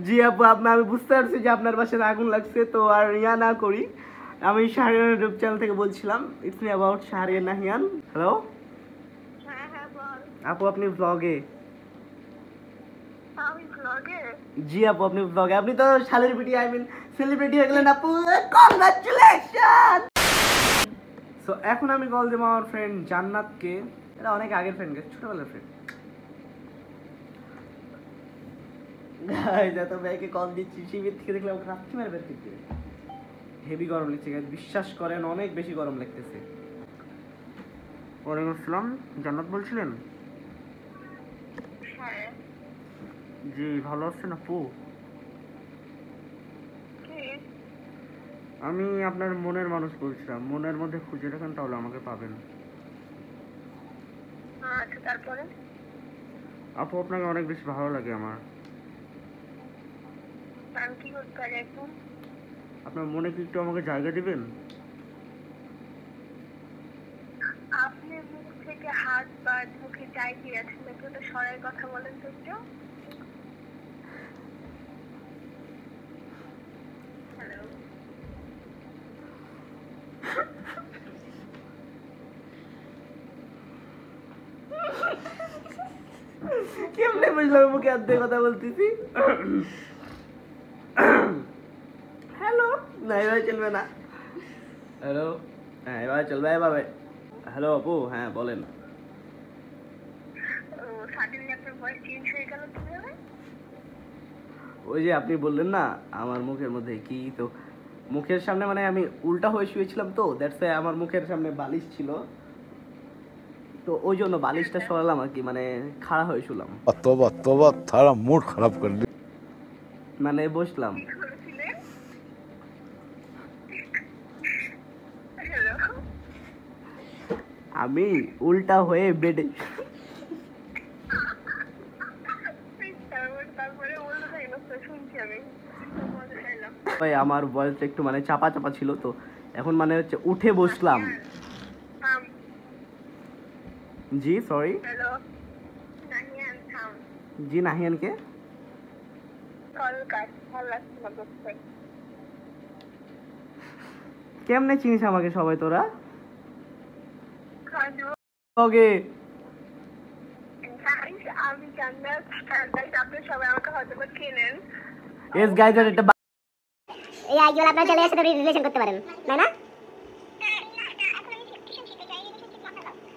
জি আপু আমি বুঝতে পারছি যে আপনার বাসায় আগুন লাগছে, তো আর ইয়া না করি, আমি শাহরিয়ান ইউটিউব চ্যানেল থেকে বলছিলাম, it's me about Shahriyan Nahiyan. Hello আপু, আপনি ব্লগে? জি আপু আপনি ব্লগে, আপনি তো সেলিব্রিটি, আই মিন সেলিব্রিটি হয়ে গেলেন আপু, কংগ্রাচুলেশন। সো এখন আমি কল দেবো আমার ফ্রেন্ড জান্নাতকে, এটা অনেক আগের ফ্রেন্ড, ছোটবেলার ফ্রেন্ড। গাইস এত ব্যাকে কল দিচ্ছি, শিবির থেকে দেখলাম রাত্রি মেরে বের করতে, হেভি গরম লাগছে গাইস, বিশ্বাস করেন অনেক বেশি গরম লাগতেছে। ওয়ালাইকুম আসসালাম, জান্নাত বলছিলেন? জি ভালো আছেন আপু? আমি আপনার মনের মানুষ বলছিলাম, মনের মধ্যে খুঁজে রাখেন তাহলে আমাকে পাবেন। তারপরে আপু আপনাকে অনেক বেশি ভালো লাগে আমার। আমি কি করতে পারি এখন? আপনার মনে কি একটু আমাকে জায়গা দিবেন? আপনি মুখ থেকে হাত বা মুখে যাই দিয়েছেন, একটু তো সরাই কথা বলেন তো একটু। হ্যালো, কেমনে বুঝলাম মুখে হাত দিয়ে কথা বলতেছি? হ্যালো, না এভাবে চলবে না। হ্যালো, হ্যাঁ এভাবে চলবে এভাবে। হ্যালো আপু, হ্যাঁ বলেন। সাডেনলি আপনার ভয়েস চেঞ্জ হয়ে গেল কিভাবে? ওই যে আপনি বললেন না আমার মুখের মধ্যে কি, তো মুখের সামনে মানে আমি উল্টা হয়ে শুয়েছিলাম, তো দ্যাটস ওয়াই আমার মুখের সামনে বালিশ ছিল, তো ওই জন্য বালিশটা সরালাম আর কি, মানে খাড়া হয়ে শুলাম। तौबा तौबा थारा मूड खराब कर दिया। মানে বসলাম। কি করেছিলেন? হ্যালো, আমি উল্টা হয়ে বেডে তারপরে বলতে থাকলো, শুনছি আমি। মজা চাইলাম। ভাই আমার ভয়েসটা একটু মানে চাপা চাপা ছিল, তো এখন মানে হচ্ছে উঠে বসলাম। থাম। জি সরি। হ্যালো, নাহিয়ান থাম। জি নাহিয়ানকে কল কাট, ভালো লাগছে না দেখতে। কেমনে চিনিস আমাকে সবাই তোরা? খাজু, ওকে গাইস, আমি জান্নাত। গাইস, আপনারা সবাই আমাকে হয়তো বা চেনেন। এস গাইজ এটা এই আইডিয়া আপনারা চলে এসে রিলেশন করতে পারেন, তাই না?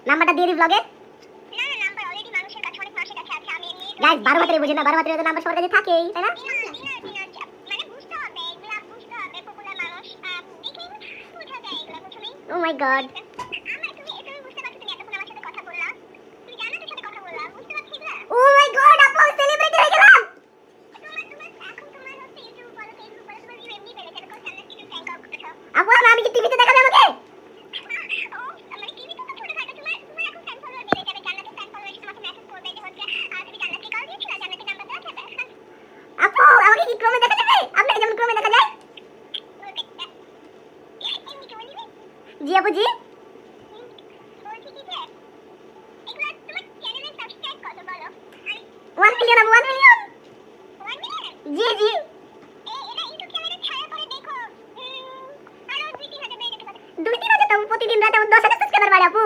নাম্বারটা দিয়ে দিই ব্লগে। গাইস 12 মাত্রাই বুঝেন না, 12 মাত্রাই তো নাম্বার সবার কাছে থাকেই, তাই না? ও মাই গড, ও মাই গড, আপু সেলিব্রিটি হয়ে গেলাম। আপু আমি কি টিভিতে দেখাবে আমাকে? আপু আমাকে কি ক্রমে দেখা যাবে? আপনাকে যেমন ক্রমে দেখা যায়? জি আপু জি। 1 মিলিয়ন আপু, 1 মিলিয়ন। জি জি। 2-3 হাজার তো প্রতিদিন রাতে আমার 10,000 সাবস্ক্রাইবার বাড়ে আপু।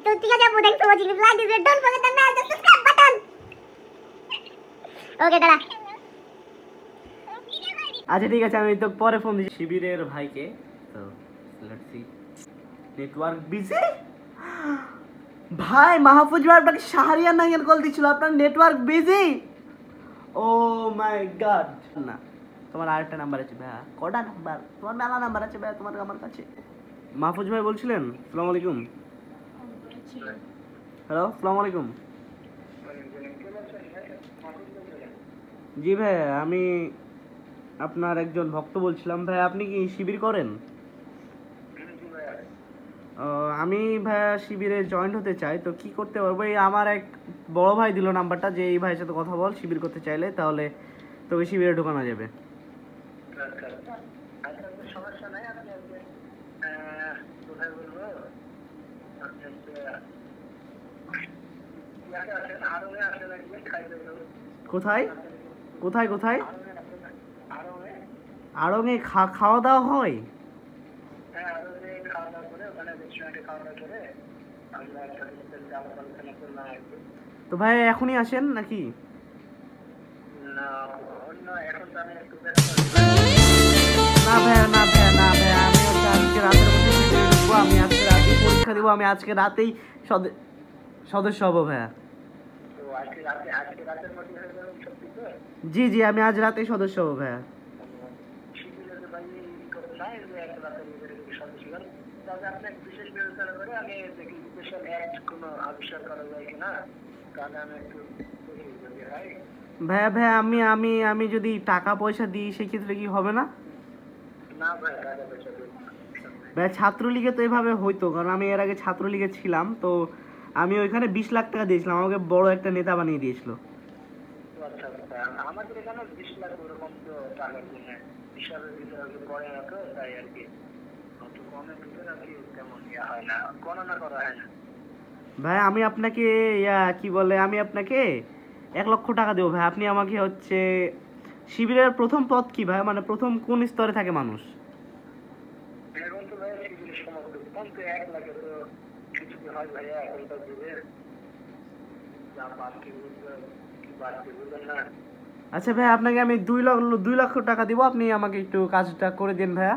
তো ঠিক আছে আপু, thanks for watching. If like this video don't forget the subscribe button. Okay দাদা। আচ্ছা ঠিক আছে, আমি তো পরে ফোন দিচ্ছি শিবিরের ভাইকে। তো লেটস সি। Network busy. ভাই মাহফুজ ভাই আপনাকে শাহরিয়ার নাহিয়ান কল দিছিল, আপনার নেটওয়ার্ক বিজি। ও মাই গড। না তোমার আরেকটা নাম্বার আছে ভাইয়া? কটা নাম্বার? তোমার মেলা নাম্বার আছে ভাইয়া তোমার আমার কাছে। মাহফুজ ভাই বলছিলেন? আসসালামু আলাইকুম। হ্যালো, আসসালামু আলাইকুম। জি ভাই, আমি আপনার একজন ভক্ত বলছিলাম। ভাই আপনি কি শিবির করেন? আমি ভাইয়া শিবিরে জয়েন্ট হতে চাই, তো কি করতে পারবো? এই আমার এক বড় ভাই দিল নাম্বারটা, যে এই ভাইয়ের সাথে কথা বল, শিবির করতে চাইলে তাহলে তোকে শিবিরে ঢোকানো যাবে। সমস্যা নাই, আপনি কোথায় বলবো, আপনি আরবে আসেন, একদিন খাইতে দেবো। কোথায় কোথায় কোথায়? আরবে আড়ঙে খাওয়া দাওয়া হয়? হ্যাঁ, আরবে খাওয়া দাওয়া করে, ওখানে রেস্টুরেন্টে খাওয়া দাওয়া করে আমরা একসাথে আলোচনা করলাম আর কি। তো ভাই এখনই আসেন নাকি? না, অন্য এখন তো আমি একটু না ভাইয়া না ভাইয়া না ভাইয়া, আমি হচ্ছে আজকে রাতের মধ্যে শিবিরে ঢুকবো। আমি আজকে রাতেই পরীক্ষা দিব, আমি আজকে রাতেই সদস্য হবো ভাইয়া। তো আজকে রাতের মধ্যে হয়ে গেল সত্যি তো? জি জি, আমি আজ রাতেই সদস্য হবো ভাইয়া। শিবিরে তো ভাই করে নাই যে একটা রাতের ভিতরে যদি সদস্য হন, তবে আপনার বিশেষ বিবেচনা করে আমি দেখি স্পেশাল অ্যাক্ট কোনো আবিষ্কার করা যায় কিনা, তাহলে আমি একটু দেখি যদি হয়। ভাইয়া ভাইয়া আমি আমি আমি যদি টাকা পয়সা দিই সেক্ষেত্রে কি হবে না? না ভাই, টাকা পয়সা দেবো না। ভাইয়া ছাত্রলীগে তো এভাবে হইতো, কারণ আমি এর আগে ছাত্রলীগে ছিলাম, তো আমি ওইখানে 20 লাখ টাকা দিয়েছিলাম, আমাকে বড় একটা নেতা বানিয়ে দিয়েছিল। আচ্ছা আচ্ছা, আমাদের এখানে 20 লাখ ওরকম তো টাকার জন্য হিসাবের ভিতরে পড়ে না, তো তাই আর কি অত কমের ভিতরে আর কি তেমন ইয়া হয় না, গণনা করা হয় না। ভাই আমি আপনাকে কি বলে, আমি আপনাকে 1 লক্ষ টাকা দেবো ভাই। আপনি আমাকে হচ্ছে শিবিরের প্রথম পদ কি ভাই, মানে প্রথম কোন স্তরে থাকে মানুষ? এখন তো ভাই শিবিরের সমস্ত কিন্তু 1 লাখে তো কিছু কি হয় ভাইয়া, এখন তো দিবে যা বাড়তি বুঝবেন না। আচ্ছা ভাই, আপনাকে আমি 2 লক্ষ টাকা দিব, আপনি আমাকে একটু কাজটা করে দিন ভাইয়া।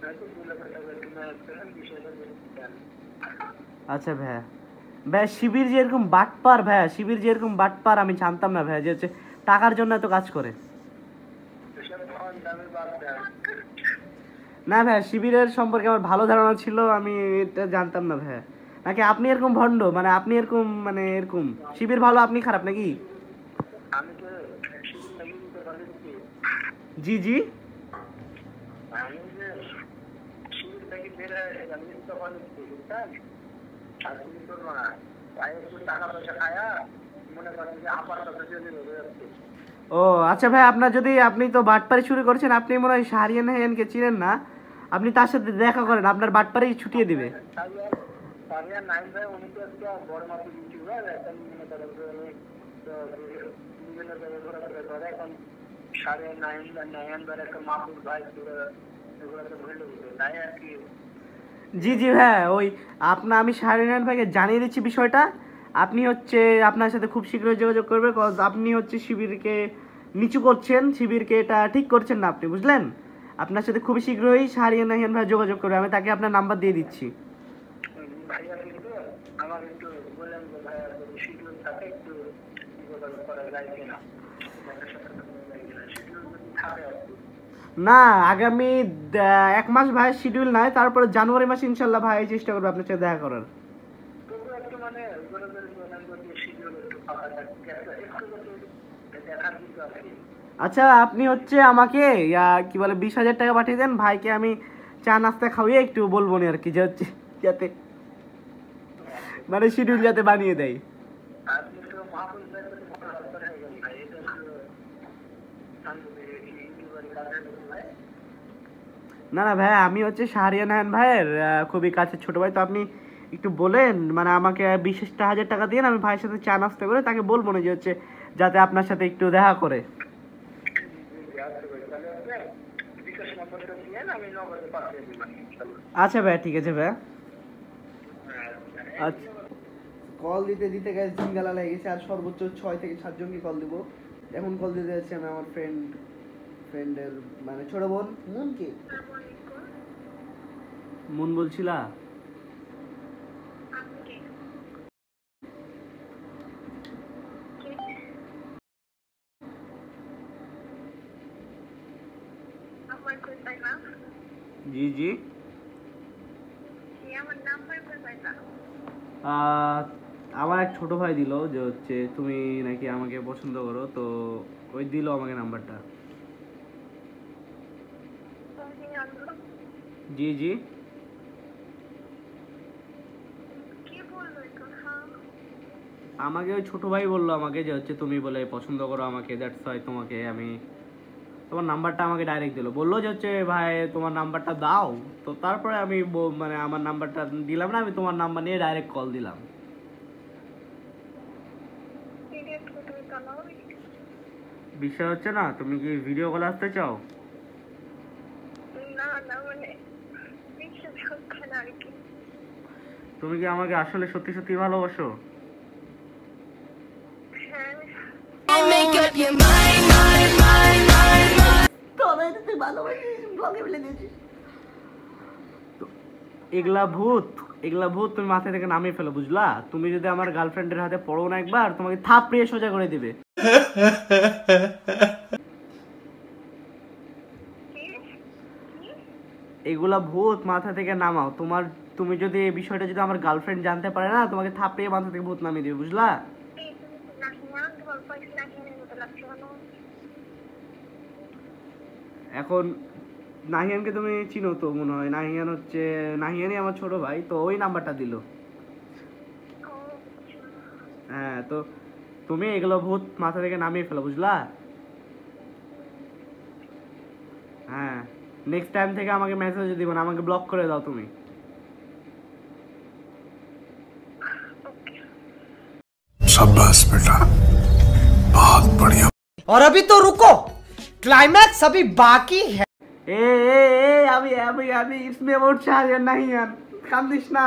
হয়তো 2 লাখ টাকা কিনা বিষয়টা দেন। আচ্ছা ভাইয়া। ভাইয়া শিবির যে এরকম বাটপার, ভাইয়া শিবির যে এরকম বাটপার আমি জানতাম না ভাইয়া, যে হচ্ছে টাকার জন্য এত কাজ করে। এসব ফোন দামে বাদ দেন। না ভাইয়া, শিবিরের সম্পর্কে আমার ভালো ধারণা ছিল, আমি এটা জানতাম না ভাইয়া। নাকি আপনি এরকম ভণ্ড, মানে আপনি এরকম মানে এরকম শিবির ভালো আপনি খারাপ নাকি? আমি তো শিবির লাগিয়ে দিতে পারি। জি জি আমি যে শিবির থেকে বেরোয় আমি তখন বুঝতাম আর তুমি করবো না, তাই একটু টাকা পয়সা খায়া মনে করেন যে আপার কথা চলে যাচ্ছে। ও আচ্ছা ভাই, আপনার যদি আপনি তো বাটপারি শুরু করেছেন, আপনি মনে হয় শাহরিয়ান নাহিয়ানকে চিনেন না, আপনি তার সাথে দেখা করেন, আপনার বাটপারি ছুটিয়ে দিবে। শাহরিয়ার নাইম ভাই উনি তো একটা বড় মাপের ইউটিউবার, এখন মনে করেন যে উনি তো বিভিন্ন জায়গায় ঘোরাফেরা করে। এখন শাহরিয়ার নাইম ভাই একটা মাহবুব ভাই এগুলো তো ভুলে দিবে তাই আর কি। জি জি ভাই, ওই আমি শাহরিয়ান ভাইকে জানিয়ে দিচ্ছি বিষয়টা। আপনি হচ্ছে আপনার সাথে খুব শীঘ্রই যোগাযোগ করবে, কজ আপনি হচ্ছে শিবিরকে নিচু করছেন, শিবিরকে এটা ঠিক করছেন না আপনি, বুঝলেন? আপনার সাথে খুবই শীঘ্রই শাহরিয়ান নাহিয়ান ভাই যোগাযোগ করবে, আমি তাকে আপনার নাম্বার দিয়ে দিচ্ছি। ভাইয়া কিন্তু আমার একটু বললেন যে ভাইয়া যদি শিডিউল থাকে একটু যোগাযোগ করা যায় কিনা, শিডিউল যদি থাকে আর কি। না, আগামী 1 মাস ভাই শিডিউল নাই, তারপরে জানুয়ারি মাসে ইনশাল্লাহ ভাই চেষ্টা করবে আপনার সাথে দেখা করার। তবু একটু মানে শিডিউল একটু ফাঁকা থাকে একটু যদি দেখার দিতে আর কি। আচ্ছা, আপনি হচ্ছে আমাকে কি বলে 20,000 টাকা পাঠিয়ে দেন, ভাইকে আমি চা নাস্তা খাওয়িয়ে একটু বলবো না আর কি, যে হচ্ছে যাতে মানে শিডিউল যাতে বানিয়ে দেয়। আপনি তো মাহবুব ভাই তো বড় ব্যাপার হয়ে গেল ভাই, এটা ইউটিউবার কাজে ভাই। না না ভাই, আমি হচ্ছে শাহরিয়ান নাহিয়ান ভাইয়ের খুবই কাছের ছোট ভাই, তো আপনি একটু বলেন মানে আমাকে 20,000 টাকা দিয়ে আমি ভাইয়ের সাথে চা নাস্তা করে তাকে বলবো না যে হচ্ছে যাতে আপনার সাথে একটু দেখা করে। বিকাশ নম্বরটা দিয়ে আমি নগদে পাঠিয়ে দিব। আচ্ছা ভাই, ঠিক আছে ভাই। আচ্ছা, কল দিতে দিতে গেছে ঝিঙ্গালা লেগে গেছে, আর সর্বোচ্চ 6 থেকে 7 জনকে কল দিব। এখন কল দিতে যাচ্ছি আমি আমার ফ্রেন্ডের মানে ছোট বোন মুনকে। মুন বলছিলা? জি জি আমার এক ছোট ভাই দিল যে হচ্ছে তুমি নাকি আমাকে পছন্দ করো, তো ওই দিল আমাকে নাম্বারটা। জি জি আমাকে ওই ছোট ভাই বললো আমাকে যে হচ্ছে তুমি বলে পছন্দ করো আমাকে, দ্যাটস ওয়াই তোমাকে আমি তোমার নাম্বারটা আমাকে ডাইরেক্ট দিল, বললো যে হচ্ছে ভাই তোমার নাম্বারটা দাও। তো তারপরে আমি মানে আমার নাম্বারটা দিলাম না, আমি তোমার নাম্বার নিয়ে ডাইরেক্ট কল দিলাম। বিষয় হচ্ছে না, তুমি কি ভিডিও কল আসতে চাও? তুমি কি আমাকে আসলে সত্যি সত্যি ভালোবাসো? Make up your mind, mind, mind, mind, mind. এগুলা ভূত তুমি মাথা থেকে নামিয়ে ফেলো, বুঝলা? তুমি যদি আমার গার্লফ্রেন্ডের হাতে পড়ো না একবার, তোমাকে থাপড়িয়ে সোজা করে দিবে। এগুলা ভূত মাথা থেকে নামাও, তুমি যদি এই বিষয়টা যদি আমার গার্লফ্রেন্ড জানতে পারে না, তোমাকে থাপড়িয়ে মাথা থেকে ভূত নামিয়ে দিবে, বুঝলা? এখন নাহিয়ানকে তুমি চিনো তো মনে হয়, নাহিয়ানই আমার ছোট ভাই, তো ওই নাম্বারটা দিল। হ্যাঁ, তো তুমি এগুলো ভূত মাথা থেকে নামিয়ে ফেলো, বুঝলা? হ্যাঁ, নেক্সট টাইম থেকে আমাকে মেসেজ দিবে না, আমাকে ব্লক করে দাও তুমি। शाबाश बेटा, बहुत बढ़िया। और अभी तो रुको, क्लाइमैक्स अभी बाकी है। আমি इसमें बहुत शाहरियान नाहियान, কান্দিস না।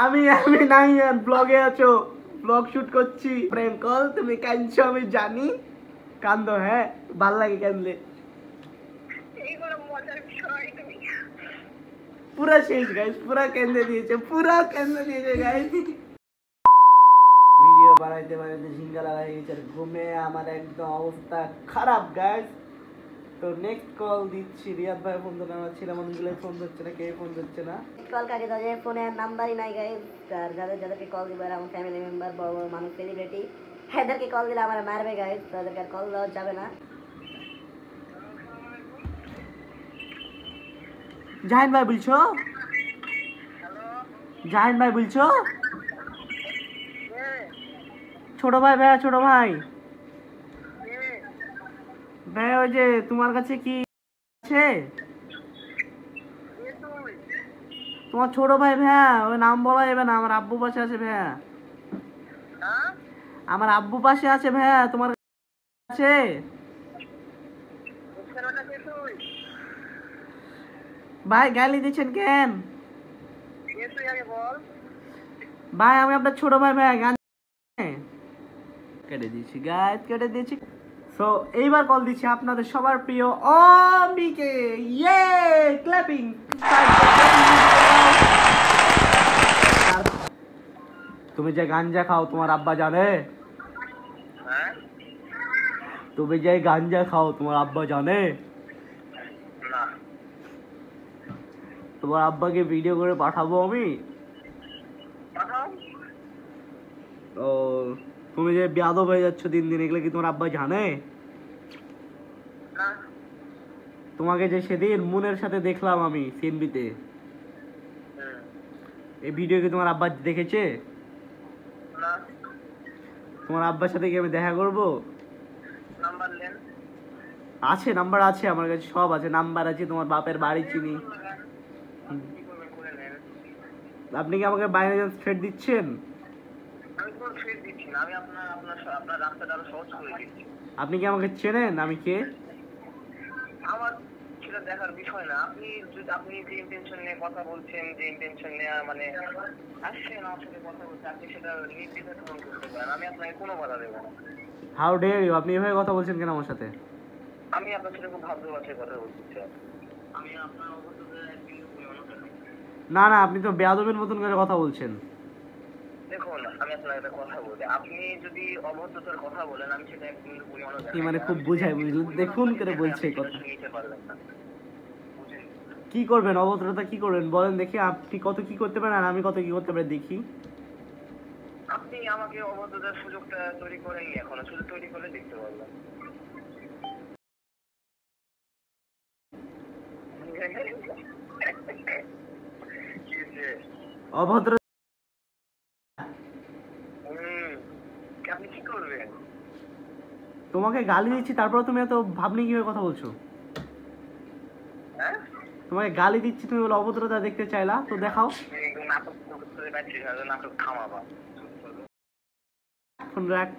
আমি নাহিয়ান ব্লগে আছো, ব্লগ শুট করছি, প্র্যাঙ্ক কল, তুমি কাঁদছো আমি জানি, কান্দো, হ্যাঁ ভাল লাগে কান্দলে। পুরা শেষ গাইস, পুরা কেন্দ্রে দিয়েছে গাইস। ভিডিও বানাইতে ঝিঙ্গা লাগাই গেছে, ঘুমে আমার একদম অবস্থা খারাপ গাইস। তো তো নেক্সট কল দিচ্ছি, রিয়াদ ভাই ফোন ধরে, আমার ছেলে মানুষগুলো ফোন ধরছে না, কে ফোন ধরছে না। কল কাটে দাও, যে ফোনে নাম্বারই নাই গাইস। আর যাদেরকে কল দিব আমার ফ্যামিলি মেম্বার, বড় বড় মানুষ, সেলিব্রিটি, এদেরকে কল দিলে আমার মারবে গাইস, তাদেরকে আর কল দেওয়া যাবে না। জাহিন ভাই বলছো? জাহিন ভাই বলছো? ছোট ভাই ভাইয়া, ছোট ভাই ভাইয়া, ওই যে তোমার কাছে কি আছে? তোমার ছোট ভাই ভাইয়া, ওই নাম বলা যাবে না, আমার আব্বু পাশে আছে ভাইয়া, আমার আব্বু পাশে আছে ভাইয়া, তোমার আছে? ভাই গালি দিচ্ছেন কেন ভাই? আমি আপনার ছোট ভাই ভাইয়া, গান কেটে দিয়েছি গাইস, কেটে দিয়েছি। সো এইবার কল দিচ্ছি আপনাদের সবার প্রিয় অমিকে। ইয়ে ক্ল্যাপিং। তুমি যে গাঞ্জা খাও তোমার আব্বা জানে? তুমি যে গাঞ্জা খাও তোমার আব্বা জানে? তোমার আব্বাকে ভিডিও করে পাঠাবো আমি। ও তুমি যে বেয়াদব হয়ে যাচ্ছ দিন দিন, এগুলো কি তোমার আব্বা জানে? তোমাকে যে সেদিন মুনের সাথে দেখলাম আমি সিএনবিতে, এই ভিডিও কি তোমার আব্বা দেখেছে? তোমার আব্বার সাথে কি আমি দেখা করব? আছে, নাম্বার আছে আমার কাছে, সব আছে, নাম্বার আছে, তোমার বাপের বাড়ি চিনি। আপনি কি আমাকে বাইরে থ্রেট দিচ্ছেন? আপনি কি আমাকে চেনেন? আমি কে? আমার সেটা দেখার বিষয় না। আপনি যে ইন্টেনশন নিয়ে কথা বলছেন, যে ইন্টেনশন নিয়ে মানে আসছেন আমার সাথে কথা বলতে, আপনি সেটা নির্দ্বিধায় পূরণ করতে পারেন। আমি আপনাকে কোনো বাধা দেবো না। How dare you! আপনি এভাবে কথা বলছেন কেন আমার সাথে? আমি আপনার সাথে খুব ভালোবাসায় কথা বলতে চাই। আমি আপনার অবস্থাতে কিন্তু না না, আপনি তো বেয়াদবের মতন করে কথা বলছেন। দেখুন, আমি আপনাকে একটা কথা বলি, আপনি যদি অভদ্রতার কথা বলেন, আমি সেটা একদিন পরিমাণও কি মানে খুব বুঝাই, বুঝলেন? দেখুন করে বলছে কথা। নিতে পারলেন না। কি করবেন অভদ্রতা, কি করবেন বলেন দেখি? আপনি কত কি করতে পারেন আর আমি কত কি করতে পারি দেখি। আপনি আমাকে অভদ্রতার সুযোগটা তৈরি করেননি এখনো, শুধু তৈরি করে দেখতে পারবেন। অভদ্র আপনি কি করবেন? তোমাকে গালি দিচ্ছি, তারপর তুমি এত ভাবনি কিভাবে কথা বলছো? হ্যাঁ, তোমাকে গালি দিচ্ছি, তুমি বলে অভদ্রতা দেখতে চাইলা, তো দেখাও। নাটক থামাবা। ফোন রাখ।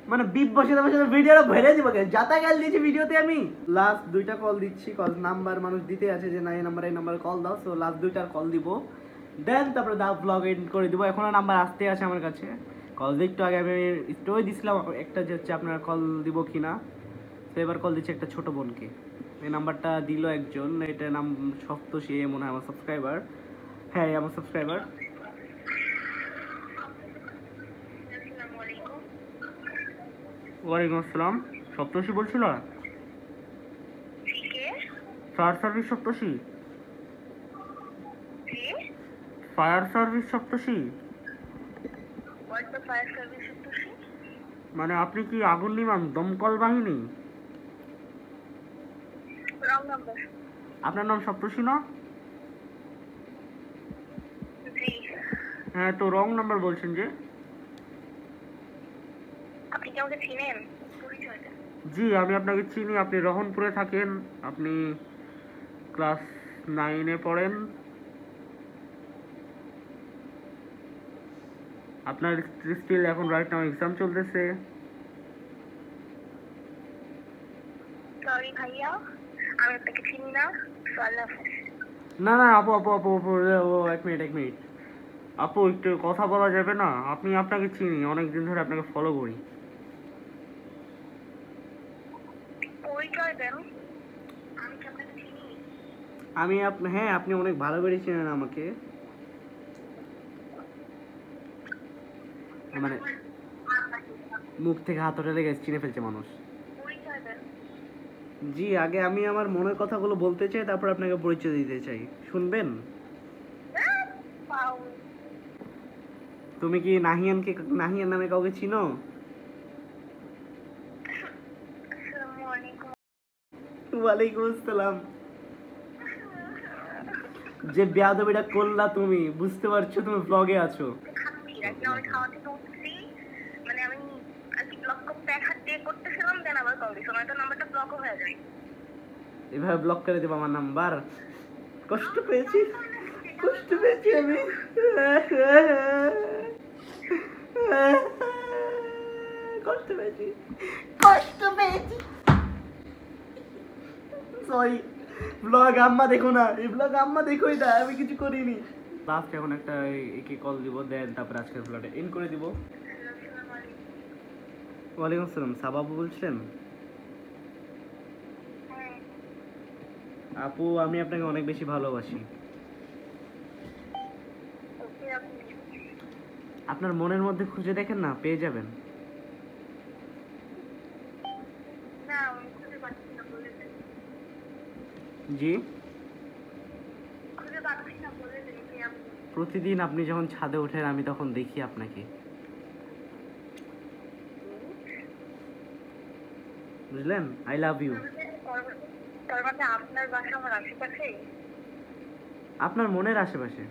মানে বিপ বসে বসে ভিডিওটা ভরে দিব, যাতা গাল দিয়েছি ভিডিওতে আমি। লাস্ট দুইটা কল দিচ্ছি, কল নাম্বার মানুষ দিতে আছে যে না এই নাম্বারে কল দাও। সো লাস্ট দুইটার কল দিব, দেন তারপরে দা ব্লগ এন্ড করে দিব। এখনো নাম্বার আসতে আছে আমার কাছে। কল দিয়ে একটু আগে আমি স্টোরি দিছিলাম একটা, যে হচ্ছে আপনার কল দিব কিনা। তো এবার কল দিচ্ছি একটা ছোট বোনকে। এই নাম্বারটা দিল একজন, এটা নাম সপ্তশী, মনে হয় আমার সাবস্ক্রাইবার। হ্যাঁ আমার সাবস্ক্রাইবার। ওয়ালাইকুম আসসালাম। সপ্তশী বলছিল? Fire service Saptashi? Fire service Saptashi? মানে আপনি কি আগুন নিবান দমকল বাহিনী? আপনার নাম সপ্তশী না? হ্যাঁ, তো রং নাম্বার বলছেন যে। আপনি কি আমাকে চিনেন? জি আমি আপনাকে চিনি, আপনি রহনপুরে থাকেন, আপনি ক্লাস 9-এ পড়েন, আপনার স্টিল এখন রাইট নাও এক্সাম চলতেছে। সরি ভাইয়া, আমি আপনাকে চিনি না। না না আপু আপু আপু আপু ও এক মিনিট আপু, একটু কথা বলা যাবে না? আপনাকে চিনি, অনেক দিন ধরে আপনাকে ফলো করি। আমি হ্যাঁ, আপনি অনেক ভালো করে চেনেন আমাকে, মানে মুখ থেকে হাত উঠে লেগে চিনে ফেলছে মানুষ। জি, আগে আমি আমার মনের কথাগুলো বলতে চাই, তারপর আপনাকে পরিচয় দিতে চাই, শুনবেন? তুমি কি নাহিয়ান নামে কাউকে চিনো? ওয়ালাইকুম আসসালাম। যে বেয়াদবিটা করলা তুমি, বুঝতে পারছো তুমি ব্লগে আছো? মানে আমি আজকে ব্লক করতেছিলাম, দেন আবার কল দিছো, নয়তো নাম্বারটা ব্লক হয়ে যায়। এভাবে ব্লক করে দেবো আমার নাম্বার? কষ্ট পেয়েছি আমি। কষ্ট পেয়েছি। সরি, ব্লগ আম্মা দেখো না, এই ব্লগ আম্মা দেখোই না, আমি কিছু করিনি। লাস্ট এখন একটা একে কল দিব, দেন তারপরে আজকের ব্লগটা এন্ড করে দিব। ওয়ালাইকুম আসসালাম, সাবাবু বলছেন? আপু, আমি আপনাকে অনেক বেশি ভালোবাসি। আপনার মনের মধ্যে খুঁজে দেখেন না, পেয়ে যাবেন। জি, প্রতিদিন আপনি যখন ছাদে ওঠেন আমি তখন দেখি আপনাকে, বুঝলেন? I love you. আপনার বাসা আমার আশেপাশে? আপনার মনের আশেপাশে।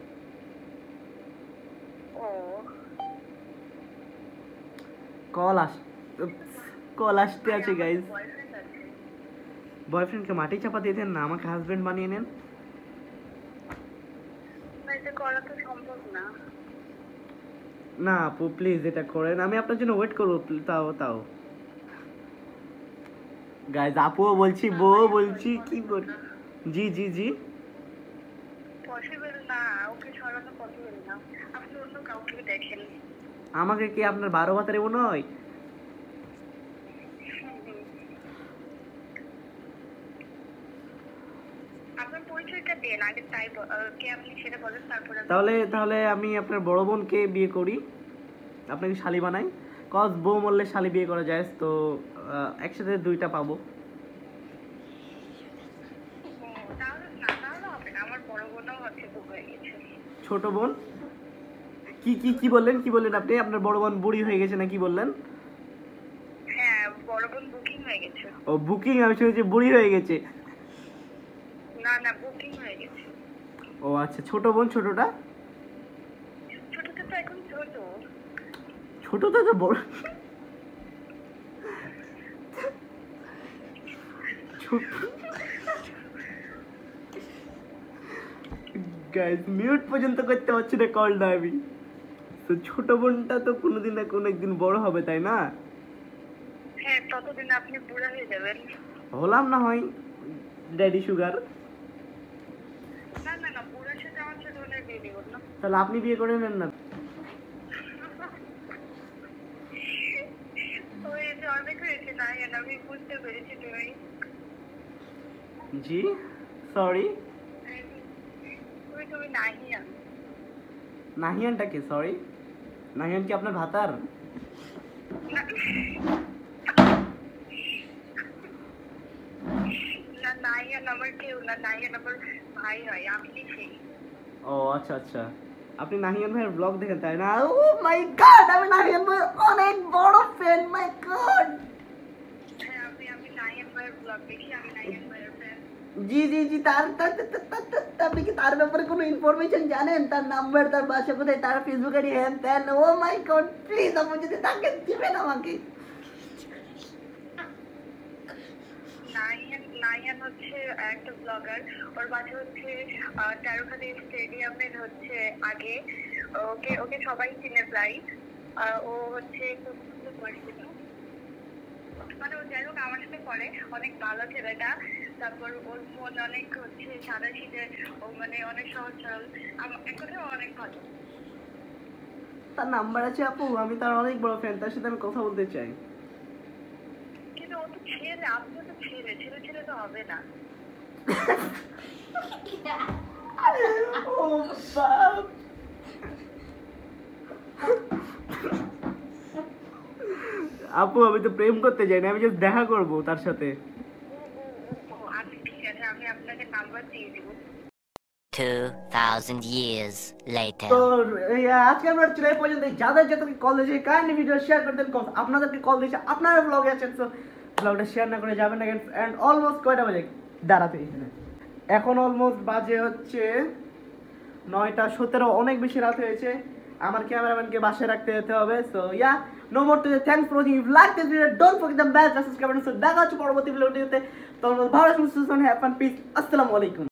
ও, কল আসতে আছে গাইজ। বয়ফ্রেন্ডকে মাটি চাপা দিয়ে দেন না, আমাকে হাজবেন্ড বানিয়ে নেন। করা তো সম্ভব না। না আপু, প্লিজ এটা করেন, আমি আপনার জন্য ওয়েট করবো। তাও গাইজ, আপুও বলছি, বউ বলছি, কি বল। জি জি জি, পসিবল না, ওকে সরানো পসিবল না। আপনি অন্য কাউকে দেখেন। আমাকে কি আপনার 12 ভাতারে মনে হয়? আপনার পরিচয়টা দেন আগে, তাই কে আপনি সেটা বলেন, তারপরে তাহলে আমি আপনার বড় বোনকে বিয়ে করি, আপনাকে শালি বানাই। কজ বউ মরলে শালি বিয়ে করা যায়, তো একসাথে দুইটা পাবো। আমার বড় বোনও হচ্ছে বুক হয়ে গেছে। ছোট বোন? কি বললেন আপনি? আপনার বড় বোন বুড়ি হয়ে গেছে না কি বললেন? হ্যাঁ, বড় বোন বুকিং হয়ে গেছে। ও বুকিং, আমি শুনেছি বুড়ি হয়ে গেছে। না, বুকিং হয়ে গেছে। ও আচ্ছা, ছোট বোন? ছোটটা তো এখন ছোটটা তো বড়। গাইস, মিউট পর্যন্ত করতে পারছি না কলটা আমি। তো ছোট বোনটা তো কোনোদিন না কোনো একদিন বড় হবে, তাই না? হ্যাঁ, ততদিন আপনি বুড়া হয়ে যাবেন। হলাম না হয় ড্যাডি সুগার। না, বুড়ার সাথে আমার ছোট বোনের বিয়ে দিব না। তাহলে আপনি বিয়ে করে নেন না। ওই যে অনেক হয়েছে না, আমি বুঝতে পেরেছি তুমি। জি, সরি। তুমি নাহিয়ান। নাহিয়ানটা কি? সরি, নাহিয়ান কি আপনার ভাতার? না, নাহিয়ান আমার কেউ না, নাহিয়ান আমার ভাই হয়, আপনি সেই। ও আচ্ছা, আপনি নাহিয়ান ভাইয়ের ব্লগ দেখেন তাই না? ও মাই গড, আমি নাহিয়ান ভাইয়ের অনেক বড় ফ্যান, মাই গড। হ্যাঁ, আমি নাহিয়ান ভাইয়ের ব্লগ দেখি, আমি নাহিয়ান ভাইয়ের ফ্যান। জি, আপনি কি তার ব্যাপারে কোনো ইনফরমেশন জানেন? তার নাম্বার, তার বাসা কোথায়, তার ফেসবুক আইডি, হ্যান ত্যান? ও মাই গড, প্লিজ আপনি যদি তাকে দিবেন আমাকে। নাহিয়ান হচ্ছে একটা ব্লগার, ওর বাসা হচ্ছে তেরোখালী স্টেডিয়ামের হচ্ছে আগে। ওকে সবাই চিনে প্রায়। ও হচ্ছে মানে ও যাই হোক আমার সাথে পড়ে, অনেক ভালো ছেলেটা। তারপর ওর মন অনেক হচ্ছে সাদা শীতে, ও মানে অনেক সহজ সরল, এক কথায় অনেক ভালো। তার নাম্বার আছে আপু, আমি তার অনেক বড় ফ্যান, তার সাথে আমি কথা বলতে চাই। কিন্তু ও তো ছেলে, আপনি তো ছেলে তো হবে না। ও বাপ, আপু আমি তো প্রেম করতে চাই না, আমি জাস্ট দেখা করবো তার সাথে। আপনাকে নাম্বার দিয়ে দিব। 2000 years later. তো আজকে আমরা চলে পর্যন্ত যাদেরকে কল দিয়েছে কাইন্ডলি ভিডিও শেয়ার করে দেন। আপনাদেরকে কল দিয়েছে আপনারা ব্লগে আছেন, তো ব্লগটা শেয়ার না করে যাবেন না। এন্ড অলমোস্ট কয়টা বাজে দাঁড়াতে এখানে এখন অলমোস্ট বাজে হচ্ছে 9:17, অনেক বেশি রাত হয়েছে। আমার ক্যামেরাম্যানকে বাসায় রাখতে যেতে হবে। So ya no more to thanks for watching. If like this video don't forget the bell subscribe. So দেখা হচ্ছে পরবর্তী ভিডিওতে। তো ভালো সুস্থ হ্যাভ ফান পিস। আসসালামু আলাইকুম।